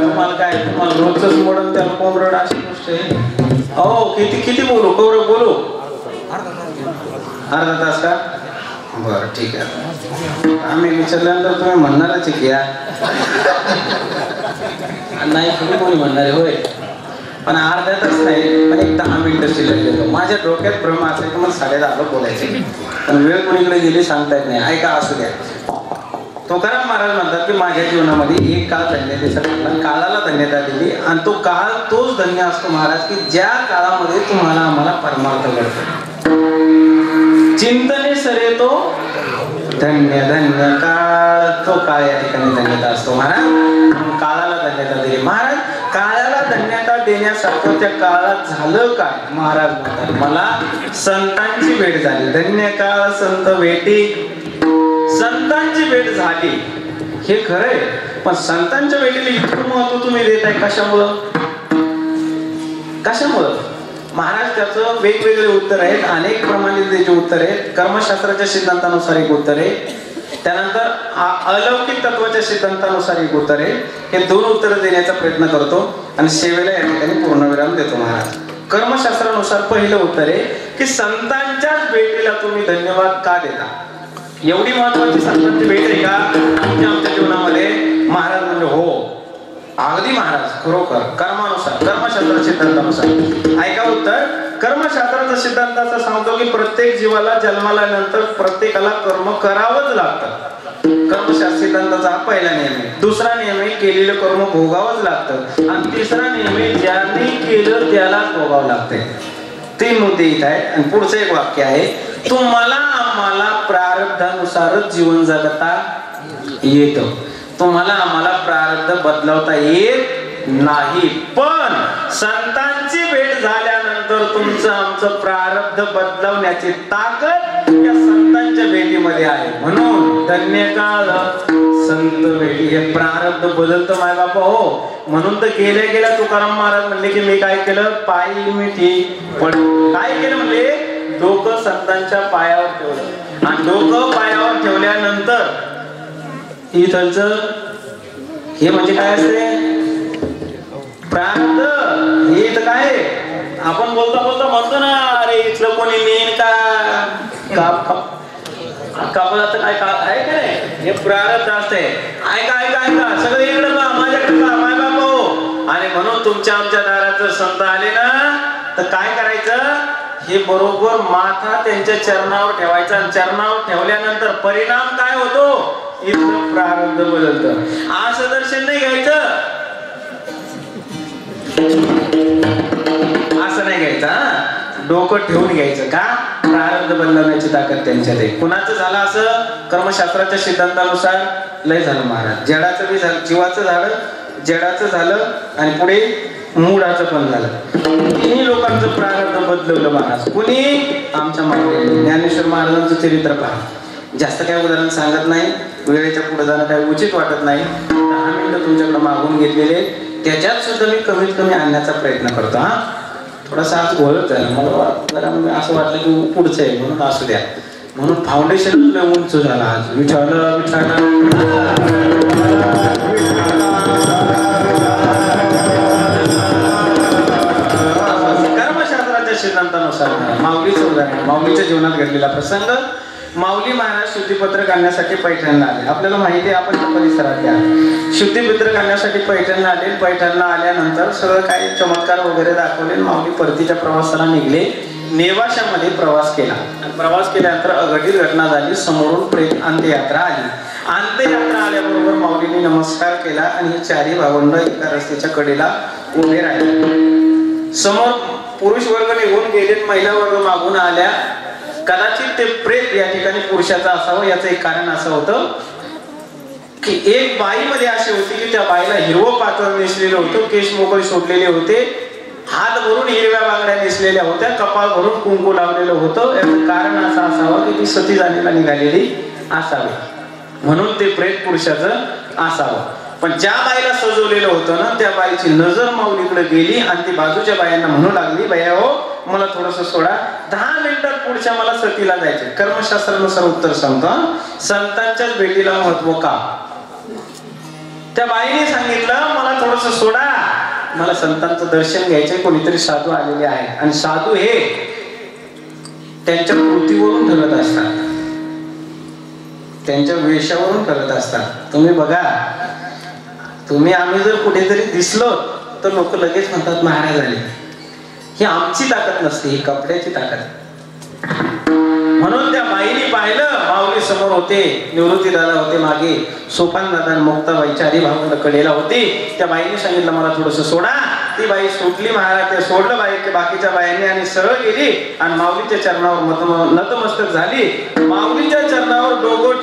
तुम्हाला काय, तुम्हाला रोजच मोडून त्याला कोंबरड अशी गोष्ट आहे. हो, किती किती बोलू कौरव बोलू? अर्धा तास का? बरं ठीक आहे. आम्ही विचारल्यानंतर तुम्ही म्हणणारच की या नाही तुम्ही कोणी म्हणणार होय, पण अर्धा तास नाही, पण एक 10 मिनिटं शिल्लक देतो. माझ्या डोक्यात भ्रम असेल की मला 10:30 बोलायचे, पण वेळ कोणीकडे गेली सांगता येत नाही. ऐका, असू द्या. तुकाराम महाराज म्हणतात की माझ्या जीवनामध्ये एक काळ धन्यतेचा काळाला धन्यता दिली, आणि तो काळ तोच धन्य असतो महाराज की ज्या काळामध्ये तुम्हाला आम्हाला परमार्थ घडतो. चिंतने सरे तो धन्य धन्य काळ, तो काळ या ठिकाणी धन्यता असतो महाराज. काळाला धन्यता दिली महाराज. काळाला धन्यता देण्यासारखं त्या काळात झालं काय? महाराज म्हणतात मला संतांची भेट झाली. धन्य काळ संत भेटी, संतांची भेट झाली हे खरंय, पण संतांच्या भेटीला इतकं महत्व तुम्ही देताय कशामुळं? कशामुळं? महाराज त्याचं वेगवेगळे उत्तर आहेत, अनेक प्रमाणे त्याचे उत्तर आहेत. कर्मशास्त्राच्या सिद्धांतानुसार एक उत्तर आहे, त्यानंतर अलौकिक तत्वाच्या सिद्धांतानुसार एक उत्तर आहे. हे 2 उत्तर देण्याचा प्रयत्न करतो आणि सेवेला या ठिकाणी पूर्णविराम देतो महाराज. कर्मशास्त्रानुसार पहिलं उत्तर आहे की संतांच्याच भेटीला तुम्ही धन्यवाद का देता? एवढी महत्वाची संतांची भेट आहे का आमच्या जीवनामध्ये? महाराज म्हणजे हो, अगदी महाराज खरोखर कर्मानुसार, कर्मशास्त्र सिद्धांतानुसार. ऐका उत्तर. कर्मशास्त्राचा सिद्धांत असं सांगतो की प्रत्येक जीवाला जन्माला नंतर प्रत्येकाला कर्म करावंच लागतं. कर्मशास्त्र सिद्धांताचा हा पहिला नियम आहे. दुसरा नियम आहे केलेलं कर्म भोगावंच लागतं, आणि तिसरा नियम आहे ज्याने केलं त्यालाच भोगावं लागतंय. 3 मुद्दे इथं आहेत. आणि पुढचं एक वाक्य आहे, तुम्हाला आम्हाला प्रारब्धानुसारच जीवन जगता येतं. तुम्हाला आम्हाला प्रारब्ध बदलवता येत नाही, पण संतांची भेट झाल्यानंतर तुमचं आमचं प्रारब्ध बदलवण्याची ताकद या संतांच्या भेटीमध्ये आहे. म्हणून धन्य काळ संत भेटी. हे प्रारब्ध बदलतं माय बापा हो. म्हणून तर गेल्या गेल्या तुकाराम महाराज म्हणले की मी काय केलं? पायी मिठी पण काय केलं म्हणले? डोकं संतांच्या पायावर ठेवलं, आणि डोकं पायावर ठेवल्यानंतर इथलचं हे म्हणजे काय असते? प्रारब्ध. हे तर काय आपण बोलता बोलता म्हणतो ना, अरे इथलं कोणी नेन का कापड आता काय आहे का नाही? हे प्रारब्ध असते. ऐका ऐका ऐका सगळं इकडे बा, माझ्याकडे बा माय बाप हो. आणि म्हणून तुमच्या आमच्या दारात जर संत आले ना तर काय करायचं? हे बरोबर माथा त्यांच्या चरणावर ठेवायचा, आणि चरणावर ठेवल्यानंतर परिणाम काय होतो? इथलं प्रारब्ध बदलतं. असं दर्शन नाही घ्यायचं, असं नाही घ्यायचं. डोकं ठेवून घ्यायचं का? प्रारब्ध बदलवण्याची ताकद त्यांच्यात आहे. कुणाचं झालं असं? कर्मशास्त्राच्या सिद्धांतानुसार लय झालं महाराज. जडाचं बी झालं, जीवाचं झालं, जडाचं झालं, आणि पुढे मूळाचं पण झालं. 3 लोकांचं प्रारब्ध बदलवलं महाराज. कुणी? आमच्या माऊली ज्ञानेश्वर महाराजांचं चरित्र पहा. जास्त काही उदाहरण सांगत नाही, वेळेच्या पुढे जाणं काही उचित वाटत नाही. 10 मिनिटं तुमच्याकडे मागून घेतलेले, त्याच्यात सुद्धा मी कमीत कमी आणण्याचा प्रयत्न करतो. हा थोडासा आज घोळत आहे मला, जरा असं वाटलं की पुढचं आहे म्हणून असू द्या. म्हणून फाउंडेशन उंच झाला आज. विचारलं कर्मशास्त्राच्या सिद्धांतानुसार माऊलीचं उदाहरण, माऊलीच्या जीवनात घडलेला प्रसंग. माऊली महाराज शुद्धीपत्र काढण्यासाठी पैठणला आले. आपल्याला माहिती आहे आपण त्या परिसरातले आहे. शुद्धीपत्र काढण्यासाठी पैठणला आले. पैठणला आल्यानंतर सगळं काही चमत्कार वगैरे दाखवले. माऊली परतीच्या प्रवासाला निघले. नेवाशामध्ये प्रवास केला. प्रवास केल्यानंतर अघटित घटना झाली. समोरून प्रेत अंत्ययात्रा आली. अंत्ययात्रा आल्याबरोबर माऊलीने नमस्कार केला आणि 4ही भावंड एका रस्त्याच्या कडेला उभे राहिले. समोर पुरुष वर्ग निघून गेले, महिला वर्ग मागून आल्या. कदाचित ते प्रेत या ठिकाणी पुरुषाचं असावं, याचं एक कारण असं होतं की एक बाईमध्ये अशी होती की त्या बाईला हिरवं पातळ नेसलेलं होतं, केस मोकळे सोडलेले होते, हात भरून हिरव्या बांगड्या नेसलेल्या होत्या, कपाळ भरून कुंकू लावलेलं होतं. याचं कारण असं असावं की ती सती जाणीला निघालेली असावी, म्हणून ते प्रेत पुरुषाचं असावं. पण ज्या बाईला सजवलेलं होतं ना, त्या बाईची नजर माऊलीकडे गेली आणि ती बाजूच्या बायांना म्हणू लागली, बाया हो, मला थोडस सोडा, 10 मिनिटात पुढच्या मला सतीला जायचे. कर्मशास्त्रानुसार उत्तर सांगतो, संतांच्याच भेटीला महत्व का? त्या बाईने सांगितलं, मला थोडस सोडा, मला संतांचं दर्शन घ्यायचंय, कोणीतरी साधू आलेले आहेत. आणि साधू हे त्यांच्या कृतीवरून ठरत असतात, त्यांच्या वेशावरून ठरत असतात. तुम्ही बघा, आम्ही जर कुठेतरी दिसलो तर लोक लगेच म्हणतात महाराज आले. ही आमची ताकद नसते, ही कपड्याची ताकद. म्हणून त्या बाईने पाहिलं, माऊली समोर होते, निवृत्ती दादा होते मागे, सोपान दादा मुक्ताबाईच्या हरिभावाला कडेला होती. त्या बाईने सांगितलं, मला थोडस सोडा. ती बाई सुटली, महाराज ते सोडलं बाई बाकीच्या बायांनी आणि सरळ गेली आणि माऊलीच्या चरणावर नतमस्तक झाली. माऊलीच्या चरणावर डोकं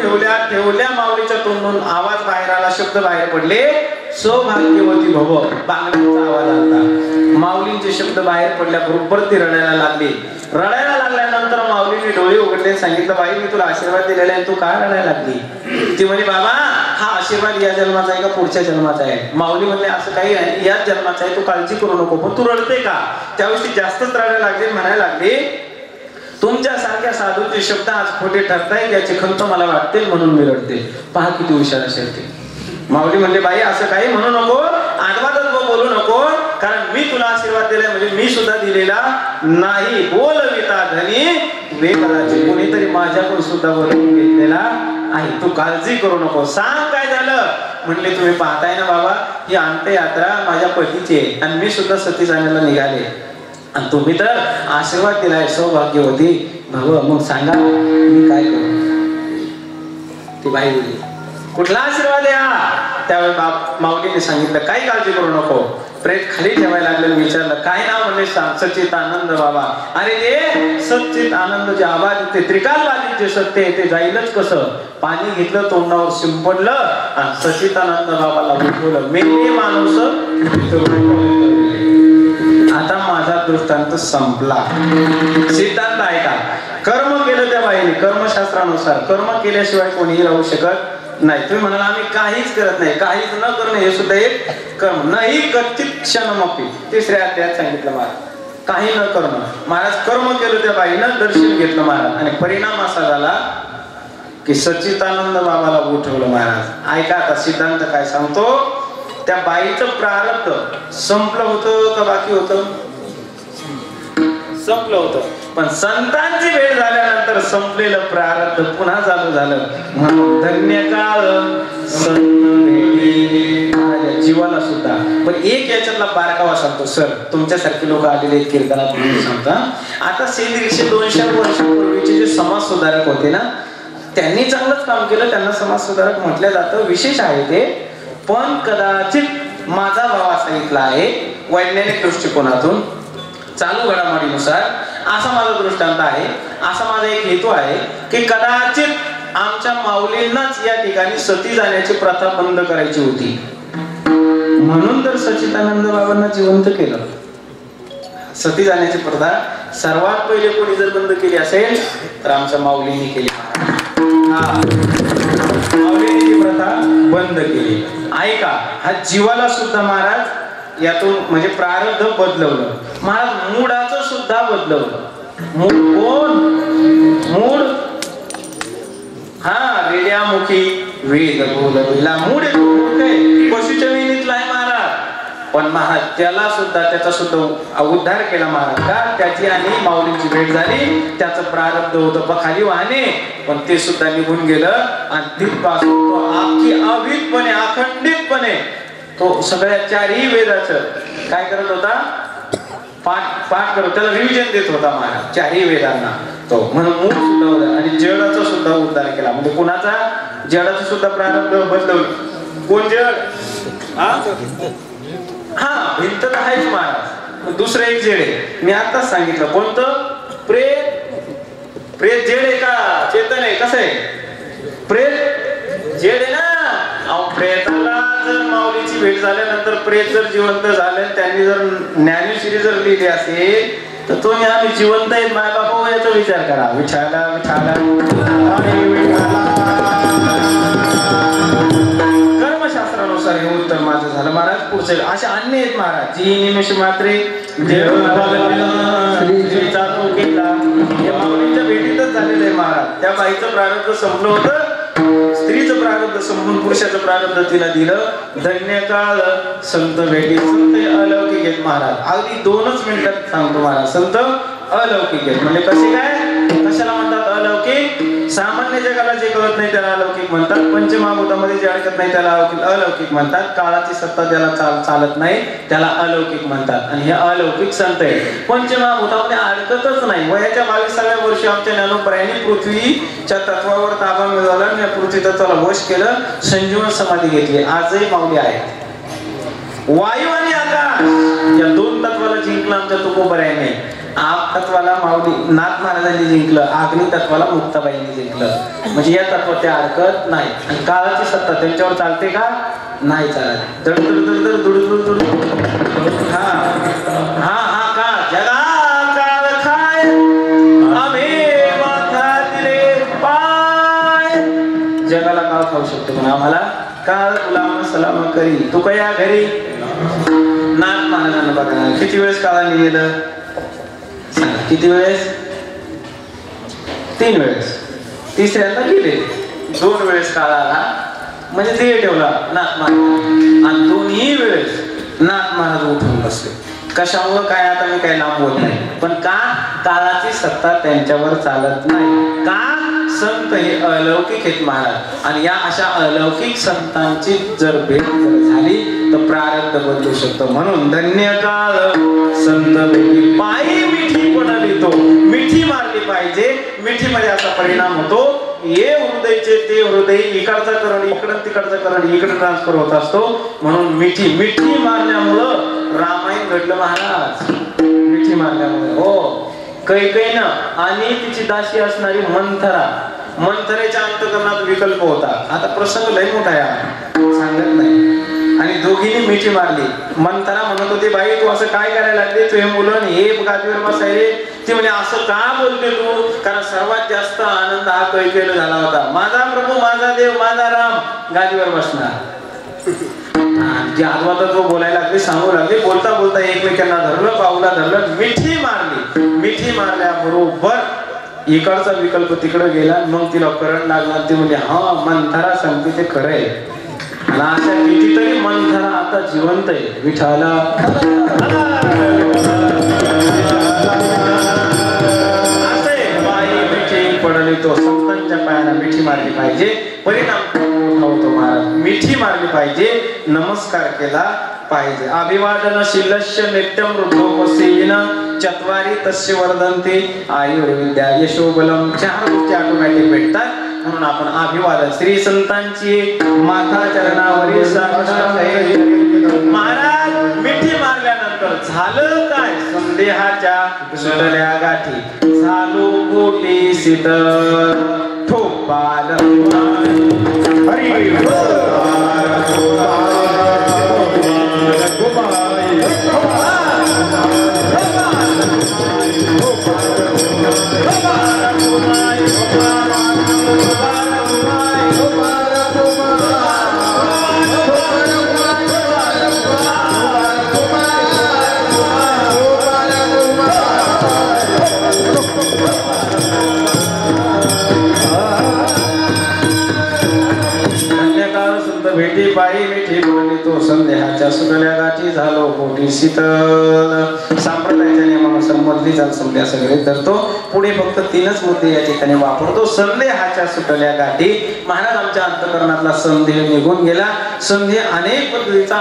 ठेवल्या माऊलीच्या तोंडून आवाज बाहेर आला, शब्द बाहेर पडले, सौभाग्यवती भव. बांगड्यांचा आवाज आला, माऊलींचे शब्द बाहेर पडल्याबरोबर ती रडायला लागली. रडायला लागल्यानंतर माऊलीने डोळे उघडले, सांगितलं, बाई मी तुला आशीर्वाद दिलेला आहे, तू का रडायला लागली? ती म्हणे, बाबा हा आशीर्वाद या जन्माचा आहे का पुढच्या जन्माचा आहे? माऊली म्हणले, असं काही नाही, याच जन्माचा आहे, तू काळजी करू नको. पण तू रडते का? त्यावेळेस ती जास्तच रडायला लागली, म्हणायला लागली, तुमच्या सारख्या साधूचे शब्द आज खोटे ठरतायत याची खंत मला वाटते, म्हणून मी रडते. पहा किती हुशार असेल ते. माऊली म्हणले, बाई असं काही म्हणू नको, आडवादच बोलू नको, कारण मी तुला आशीर्वाद दिलाय म्हणजे मी सुद्धा दिलेला नाही. बोलविता धनी वेगळाचे, कोणीतरी माझ्याकडून सुद्धा बोलवून घेतलेला आहे, तू काळजी करू नको. सांग काय झालं? म्हणले, तुम्ही पाहताय ना बाबा, ही अंत्ययात्रा माझ्या पतीची आहे आणि मी सुद्धा सती जाण्याला निघाले आणि तुम्ही तर आशीर्वाद दिलाय सौभाग्यवती भव. मग सांगा मी काय करू? ती बाई बोलली, कुठला आशीर्वाद आहे हा? त्यावेळी माऊलीने सांगितलं, काही काळजी करू नको. प्रेत खाली ठेवायला लागले, विचारलं, काय नाव? म्हणले, सच्चित आनंद बाबा. अरे ते सच्चित आनंद जे आवाज ते त्रिकालवादी जे सत्य आहे ते जाईलच कसं? पाणी घेतलं, तोंडावर शिंपडलं आणि सच्चिदानंद बाबाला उठवलं. मेले माणूस. आता माझा दृष्टांत संपला. सिद्धांत आहे का? कर्म केलं त्या बाईने, कर्मशास्त्रानुसार. कर्म केल्याशिवाय कोणीही राहू शकत नाही. तुम्ही म्हणाला आम्ही काहीच करत नाही, काहीच न करणे हे सुद्धा एक कर्म. नाही कच्चित क्षणमपि, तिसऱ्या अध्यायात सांगितलं महाराज, काही न करणं. महाराज कर्म केलं त्या बाईनं, दर्शन घेतलं महाराज आणि परिणाम असा झाला की सच्चिदानंद बाबाला उठवलं महाराज. ऐका आता सिद्धांत काय सांगतो. त्या बाईचं प्रारब्ध संपलं होतं का बाकी होतं? संपलं होतं. पण संतांची वेळ झाल्यानंतर संपलेलं प्रारब्ध पुन्हा चालू झालं. म्हणून धन्य काळ संत भेटी माझ्या जीवाला सुद्धा. पण एक याच्यातला बारकावा सांगतो सर, तुमच्यासारखे लोक आलेले आहेत कीर्तनात म्हणून सांगता. आता 150-200 वर्षापूर्वीचे जे समाज सुधारक होते ना, त्यांनी चांगलंच काम केलं, त्यांना समाज सुधारक म्हटलं जातं, विशेष आहे ते. पण कदाचित माझा भाव असा इथला आहे, वैज्ञानिक दृष्टिकोनातून चालू घडामोडीनुसार असा माझा दृष्टांत आहे, असा माझा एक हेतू आहे की कदाचित आमच्या माऊलींनाच या ठिकाणी सती जाण्याची प्रथा बंद करायची होती, म्हणून तर सच्चिदानंद बाबांना जिवंत केलं. सती जाण्याची प्रथा सर्वात पहिले कोणी जर बंद केली असेल तर आमच्या माऊलींनी केली. माऊलींनी ती प्रथा बंद केली. ऐका, हा जीवाला सुद्धा महाराज यातून म्हणजे प्रारब्ध बदलवलं. महाराज मूळाचं सुद्धा बदलवलं. मूळ कोण? मूळ हा रेड्यामुखी वेद बोलविला. मूळ पशुच्या वेणीतला आहे महाराज. पण महाराज त्याला सुद्धा त्याचा सुद्धा उद्धार केला महाराज का? त्याची आणि माऊलींची भेट झाली, त्याचं प्रारब्ध होतं खाली वाहने, पण ते सुद्धा निघून गेलं आणि तिथपासून तो अवितपणे अखंडितपणे तो सगळ्या 4ही वेदाचं काय करत होता? पाठ करत, त्याला रिव्हिजन देत होता महाराज 4ही वेदांना तो. म्हणून मूळ सुद्धा होता आणि जडाचा सुद्धा उद्धार केला. म्हणजे कोणाचा? जडाचं सुद्धा प्रारब्ध बदलवलं. कोण जड? हा भिंत तर आहेच महाराज. दुसरं एक जड आहे, मी आताच सांगितलं. कोणतं? प्रेत. प्रेत जड आहे का चेतन आहे? कसं आहे? प्रेत जड आहे ना. प्रेताला जर माऊलीची भेट झाल्यानंतर प्रेत जर जिवंत झाले, त्यांनी जर ज्ञानेश्वरी जर लिहिली असेल तर तुम्ही आम्ही जिवंत आहेत माय बापा याचा विचार करा. विठाला विठाला कर्मशास्त्रानुसार हे उत्तर माझं झालं. महाराज पुढचे असे अन्य आहेत महाराज. जी निमेष मात्रे देव श्रीचा तो केला, हे माऊलींच्या भेटीतच झालेलं आहे महाराज. त्या बाईचं प्रारब्ध संपलं होतं, स्त्रीचं प्रारब्ध संपून पुरुषाचं प्रारब्ध तिला दिलं. धन्य काळ संत भेटी. संत अलौकिक आहेत महाराज. अगदी 2च मिनिटात सांगतो महाराज. संत अलौकिक आहेत म्हणजे कसे काय, कशाला म्हणतात अलौकिक? सामान्य जगाला जे कळत नाही त्याला अलौकिक म्हणतात. पंचमहाभूतामध्ये जे अडकत नाही त्याला अलौकिक म्हणतात. काळाची सत्ता त्याला चालत नाही त्याला अलौकिक म्हणतात. आणि हे अलौकिक संत आहे. पंचमहाभूतामध्ये अडकतच नाही. वयाच्या 22व्या वर्षी आमच्या ज्ञानोबरायांनी पृथ्वीच्या तत्वावर ताबा मिळवला आणि पृथ्वी तत्वाला वश केलं. संजीवन समाधी घेतली. आजही माऊली आहेत. वायू आणि आकाश या 2 तत्वाला जिंकलं आमच्या तुकोबरायाने. आप तत्वाला माऊली नाथ महाराजांनी जिंकलं, अग्नी तत्वाला मुक्ताबाईंनी जिंकलं. म्हणजे या तत्वात ते अडकत नाही. आणि काळाची सत्ता त्यांच्यावर चालते का? नाही चालत. दड दड दड दड दुड दुड दुड. हा हा हा का जगा काळ खाय आम्ही माथा दिले पाय. जगाला काळ खाऊ शकतो पण आम्हाला काळ गुलाम सलाम करी. तू कया घरी नाथ महाराजांना बघा किती वेळेस काळाने गेलं. किती वेळेस? 3 वेळेस. तिसऱ्यांदा गेले. 2 वेळेस काळाला म्हणजे ते ठेवला नाथ महाराज. आणि 2ही वेळेस नाथ महाराज उठून बसले. कशामुळं काय आता मी काही लांब होत नाही. पण का? काळाची सत्ता त्यांच्यावर चालत नाही. का? संत हे अलौकिक आहेत महाराज. आणि या अशा अलौकिक संतांची जर भेट झाली तर प्रारब्ध बदलू शकतो. म्हणून धन्य काळ संत भेटी पायी मिठी कोणाली तो. मिठी मारली पाहिजे. मिठीमध्ये असा परिणाम होतो. हे हृदयचे ते हृदय इकडचा करण इकडं, तिकडचा करण इकडे ट्रान्सफर होत असतो. म्हणून मिठी मारल्यामुळं रामायण घडलं महाराज. मिठी मारल्यामुळे हो. कैकेयीनं आणि तिची दासी असणारी मंथरेच्या अंतकरणात विकल्प होता. आता प्रसंग लय मोठा आहे सांगत नाही. आणि दोघींनी मिठी मारली. मंथरा म्हणत होती बाई तू असं काय करायला लागले, तू हे मुलं हे गादीवर बसायले. ती म्हणे असं का बोलते तू? कारण सर्वात जास्त आनंद हा कैकेयीला झाला होता. माझा प्रभू माझा देव माझा राम गादीवर बसणार. जे आजवाता तो बोलायला लागले सांगू लागले. बोलता बोलता एकमेकांना धरलं, पाऊला धरलं, मिठी मारली. मिठी मारल्या बरोबर इकडचा विकल्प तिकडे गेला. मग तिला करंट लागला. ती म्हणजे हा मंथरा सांगते ते खरं आहे. आणि अशा कितीतरी मंथरा आता जिवंत आहे. विठाला पडली तो. संतांच्या पायाला मिठी मारली पाहिजे. परिणाम होतो महाराज. मिठी मारली पाहिजे. नमस्कार केला पाहिजे. अभिवादन शिलस्य नित्यम वृद्धोपसेन चत्वारी तस्य वर्धन्ते आयुर्विद्या यशोबलम. 4 गोष्टी ऑटोमॅटिक भेटतात. म्हणून आपण अभिवादन श्री संतांची माथा चरणावरी महाराज. मिठी मारल्यानंतर झालं काय? संदेहाच्या सुटल्या गाठी झालो कोटी शीतल ठोपाल हरी भेटी पायी मिठी बोलली तो संदेहाच्या सुटल्या गाठी झालो कोटी शीतल. संप्रदायाच्या नियमानुसार मधली चाल संध्या सगळे धरतो. पुढे फक्त 3च मुद्दे या ठिकाणी वापरतो. संदेहाच्या सुटल्या गाठी. महाराज आमच्या अंतःकरणातला संदेह निघून गेला. संदेह अनेक पद्धतीचा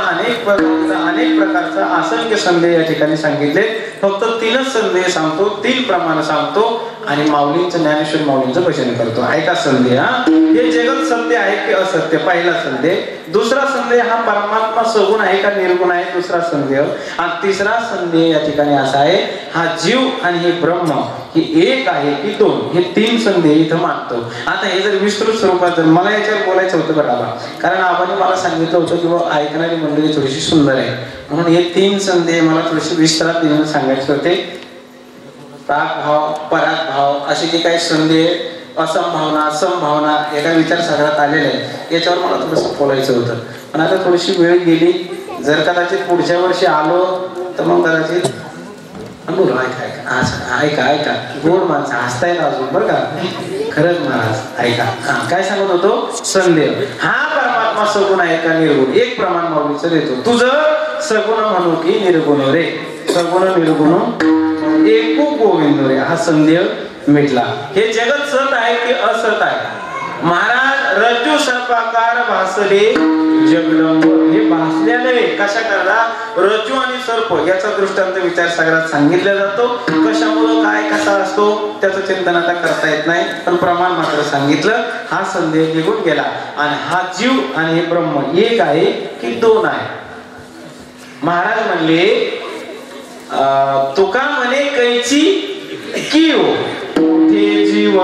अनेक प्रकारचा असंख्य संदेह या ठिकाणी सांगितले. फक्त 3च संदेह सांगतो. 3 प्रमाण सांगतो. आणि माऊलींचं ज्ञानेश्वर माऊलींचं भजन करतो. ऐका संधी हा, हे जगत सत्य आहे की असत्य, पहिला संदेह. दुसरा संदेह हा परमात्मा सगुण आहे का निर्गुण आहे, दुसरा संदेह. आणि तिसरा संदेह या ठिकाणी असा आहे, हा जीव आणि हे ब्रह्म हे एक आहे की दोन, हे तीन संदेह इथं मानतो. आता हे जर विस्तृत स्वरूपात जर मला याच्यावर बोलायचं होतं बरोबर, कारण आबांनी मला सांगितलं होतं की बाबा ऐकणारी मंडळी थोडीशी सुंदर आहे, म्हणून हे तीन संदेह मला थोडेसे विस्तारात देऊन सांगायचे होते. प्राक भाव, पराग भाव असे जे काही संदेह, असंभावना, समभावना एका विचारसागरात आलेले आहे, याच्यावर मला थोडंसं बोलायचं होतं. पण आता थोडीशी वेळ गेली, जर कदाचित पुढच्या वर्षी आलो तर मग कदाचित ऐका ऐका गोड माणसं हसतायत अजून बरं का, खरंच महाराज ऐका. काय सांगत होतो, संदेह हा परमात्मा सगुण आहे का निर्गुण, एक प्रमाण माऊलीचं देतो. तुझं सगुण म्हणू की निर्गुण रे, सगुण निर्गुण एकू गोविंद रे, हा संदेह मिटला. हे जगत सत आहे की असत आहे. महाराज रज्जू सर्पाकार भासले जगदंब, हे भासलेले कशा करता, रज्जू आणि सर्प याचा दृष्टांत विचारसागरात सांगितला जातो. कशामुळं काय कसा असतो त्याचं चिंतन आता करता येत नाही, पण प्रमाण मात्र सांगितलं. हा संदेह निघून गेला आणि हा जीव आणि हे ब्रह्म एक आहे की दोन आहे. महाराज म्हणले तुका म्हणे कैची की हो, ते जीव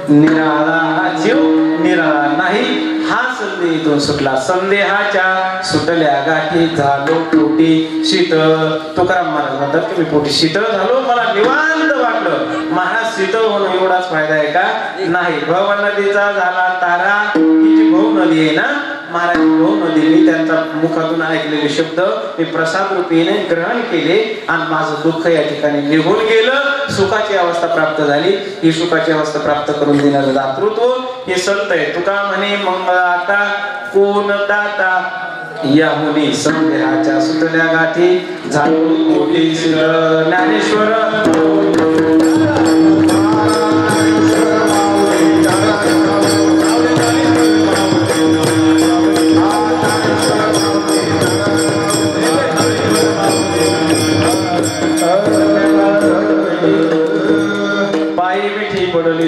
निराळा, जीव निराळा नाही, हा संदेह इथून सुटला. संदेहाच्या सुटल्या गाठी झालो पोटी शीतळ. तुकाराम महाराज म्हणतात की मी पोटी शीतळ झालो, मला निवांत वाटलं. महाराज शीतळ होणं एवढाच फायदा आहे का, नाही. भव नदीचा झाला तारा, ही जी भव नदी आहे ना महाराज, भव नदीने त्यांचा मुखातून ऐकलेले शब्द मी प्रसाद रूपीने ग्रहण केले आणि माझं दुःख या ठिकाणी निघून गेलं. सुखाची अवस्था प्राप्त झाली. ही सुखाची अवस्था प्राप्त करून देणारं दातृत्व हे संत आहे. तुका म्हणे मग आता कोण दाता, याहुनी संदेहाच्या सुटल्या गाठी झालो मोठी ज्ञानेश्वर.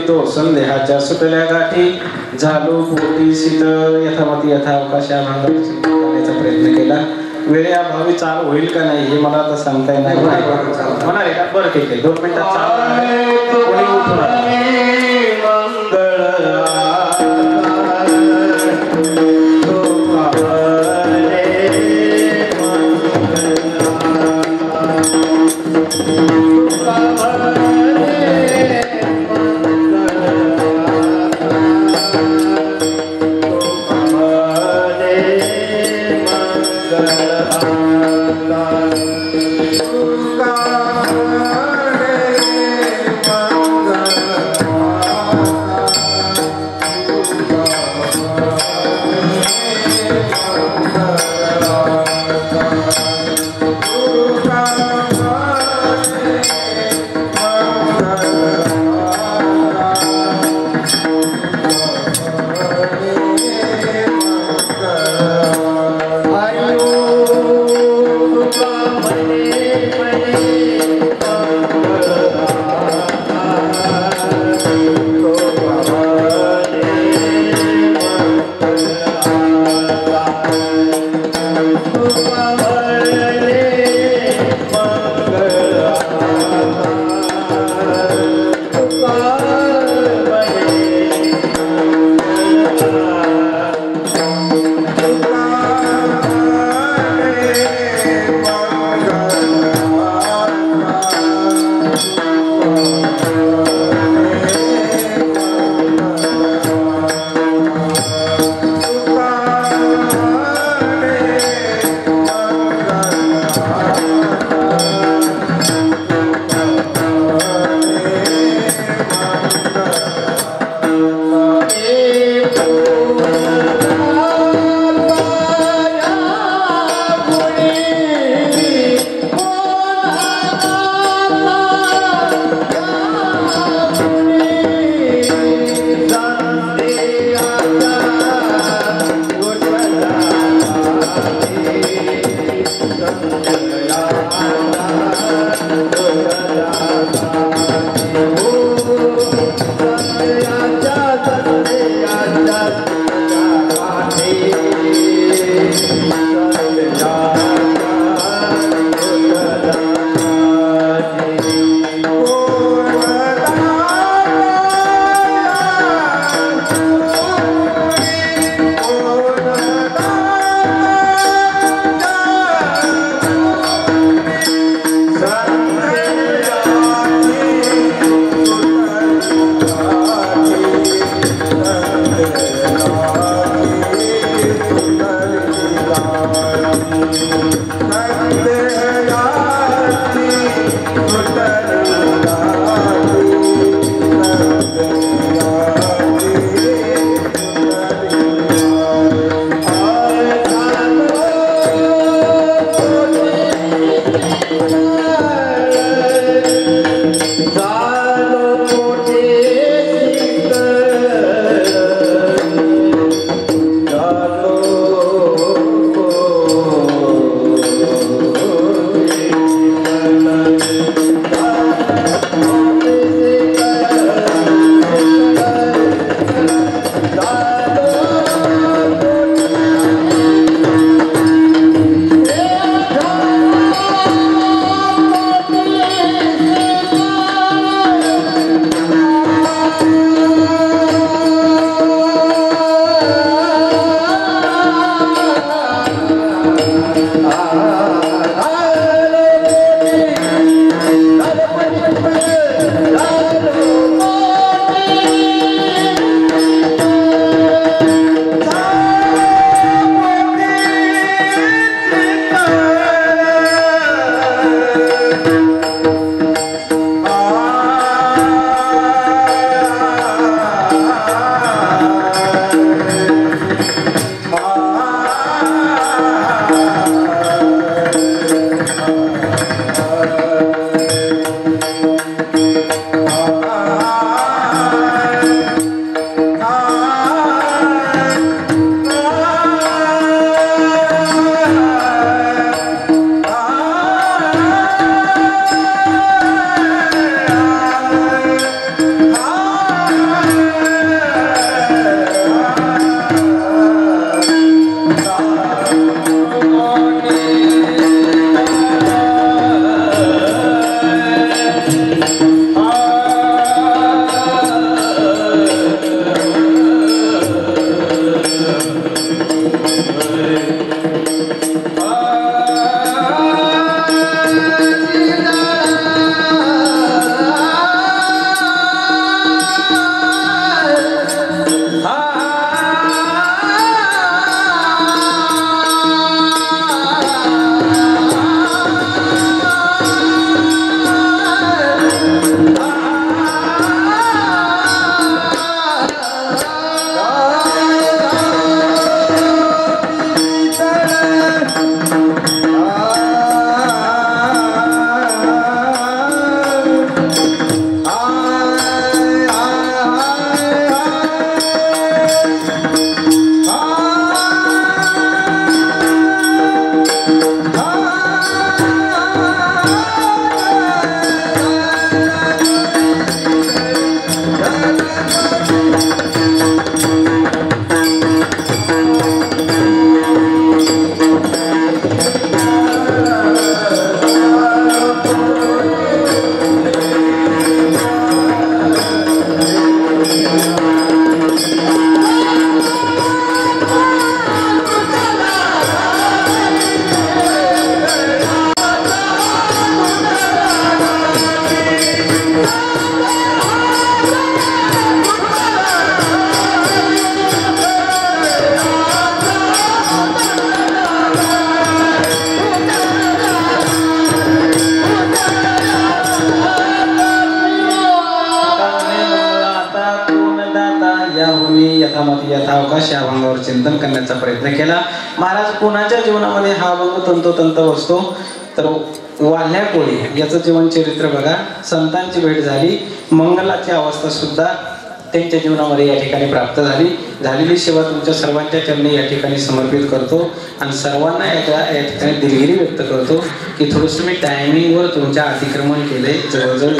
तो संदेहाच्या सुटल्या गाठी झालो पोटी शीतळ. यथामती यथावकाशा करण्याचा प्रयत्न केला. वेळेअभावी चालू होईल का नाही हे मला आता सांगता येणार नाही. होणार आहे का, बरं ठीक आहे, 2 मिनिटात चालू कोणी उठून Hare यथावकाश या अभंगावर चिंतन करण्याचा प्रयत्न केला. महाराज कोणाच्या जीवनामध्ये हा अभंग तंतोतंत बसतो तर वाल्ह्या कोळी याचं जीवन चरित्र बघा. संतांची भेट झाली, मंगलाची अवस्था सुद्धा त्यांच्या जीवनामध्ये या ठिकाणी प्राप्त झाली. झालेली सेवा तुमच्या सर्वांच्या चरणी या ठिकाणी समर्पित करतो आणि सर्वांना या ठिकाणी दिलगिरी व्यक्त करतो की थोडंसं मी टायमिंगवर तुमच्या अतिक्रमण केलंय. जवळजवळ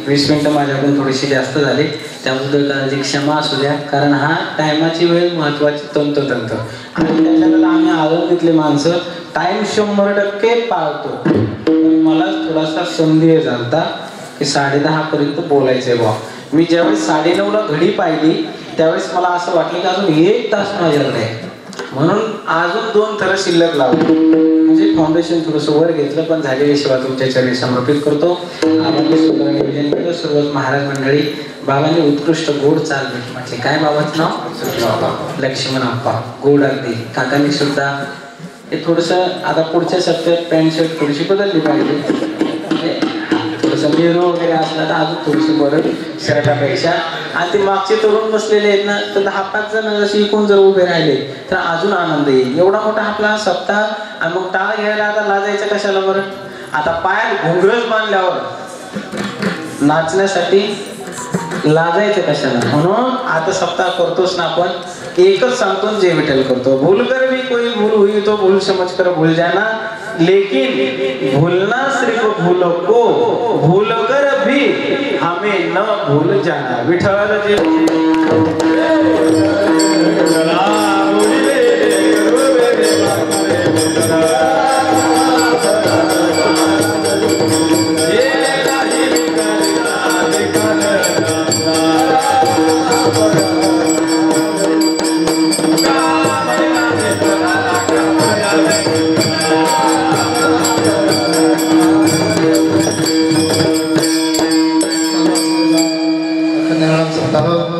20 मिनिटं माझ्याकडून थोडीशी जास्त झाली, त्याबद्दल काळजी क्षमा असू द्या. कारण हा टायमाची वेळ महत्वाची तंतोतंत आणि त्याच्याकडे आम्ही आदरणीतले माणसं टाइम 100% पाळतो. पण मला थोडासा संदेह झाला की 10:30 पर्यंत बोलायचंय बा. मी ज्यावेळेस 9:30ला घडी पाहिली त्यावेळेस मला असं वाटलं की अजून 1 तास माझ्याकडे आहे, म्हणून अजून 2 थर शिल्लक लावले. म्हणजे फाउंडेशन थोडंसं वर घेतलं, पण झालेली सेवा तुमच्या चरणी समर्पित करतो. आपण सुंदर नियोजन केलं. सर्वच महाराज मंडळी बाबांनी उत्कृष्ट गोड चाल भेट म्हटले. काय बाबाचं नाव? लक्ष्मण आप्पा. गोड अगदी. काकांनी सुद्धा हे थोडस आता पुढच्या सप्त्यात पॅन्ट शर्ट थोडीशी बदलली पाहिजे. थोडस मेरू वगैरे असला तर अजून थोडीशी बरं शर्टापेक्षा. आणि ते मागचे तरुण बसलेले आहेत ना, तर 10-5 जण जशी इकून जर उभे राहिले तर अजून आनंद येईल. एवढा मोठा आपला सप्ताह आणि मग टाळ घ्यायला आता लाजायचं कशाला बरं? आता पायात घुंगरच बांधल्यावर नाचण्यासाठी लाजायचं कशाला? म्हणून आता सप्ताह करतोच ना आपण. एकच सांगतो, जे विठ्ठल करतो. भूल कर भी कोई भूल हुई तो भूल समझ कर भूल जाना, लेकिन भूलना सिर्फ भूलों को, भूल कर भी हमें न भूल जाना. विठ्ठल जी Kenal sebentar.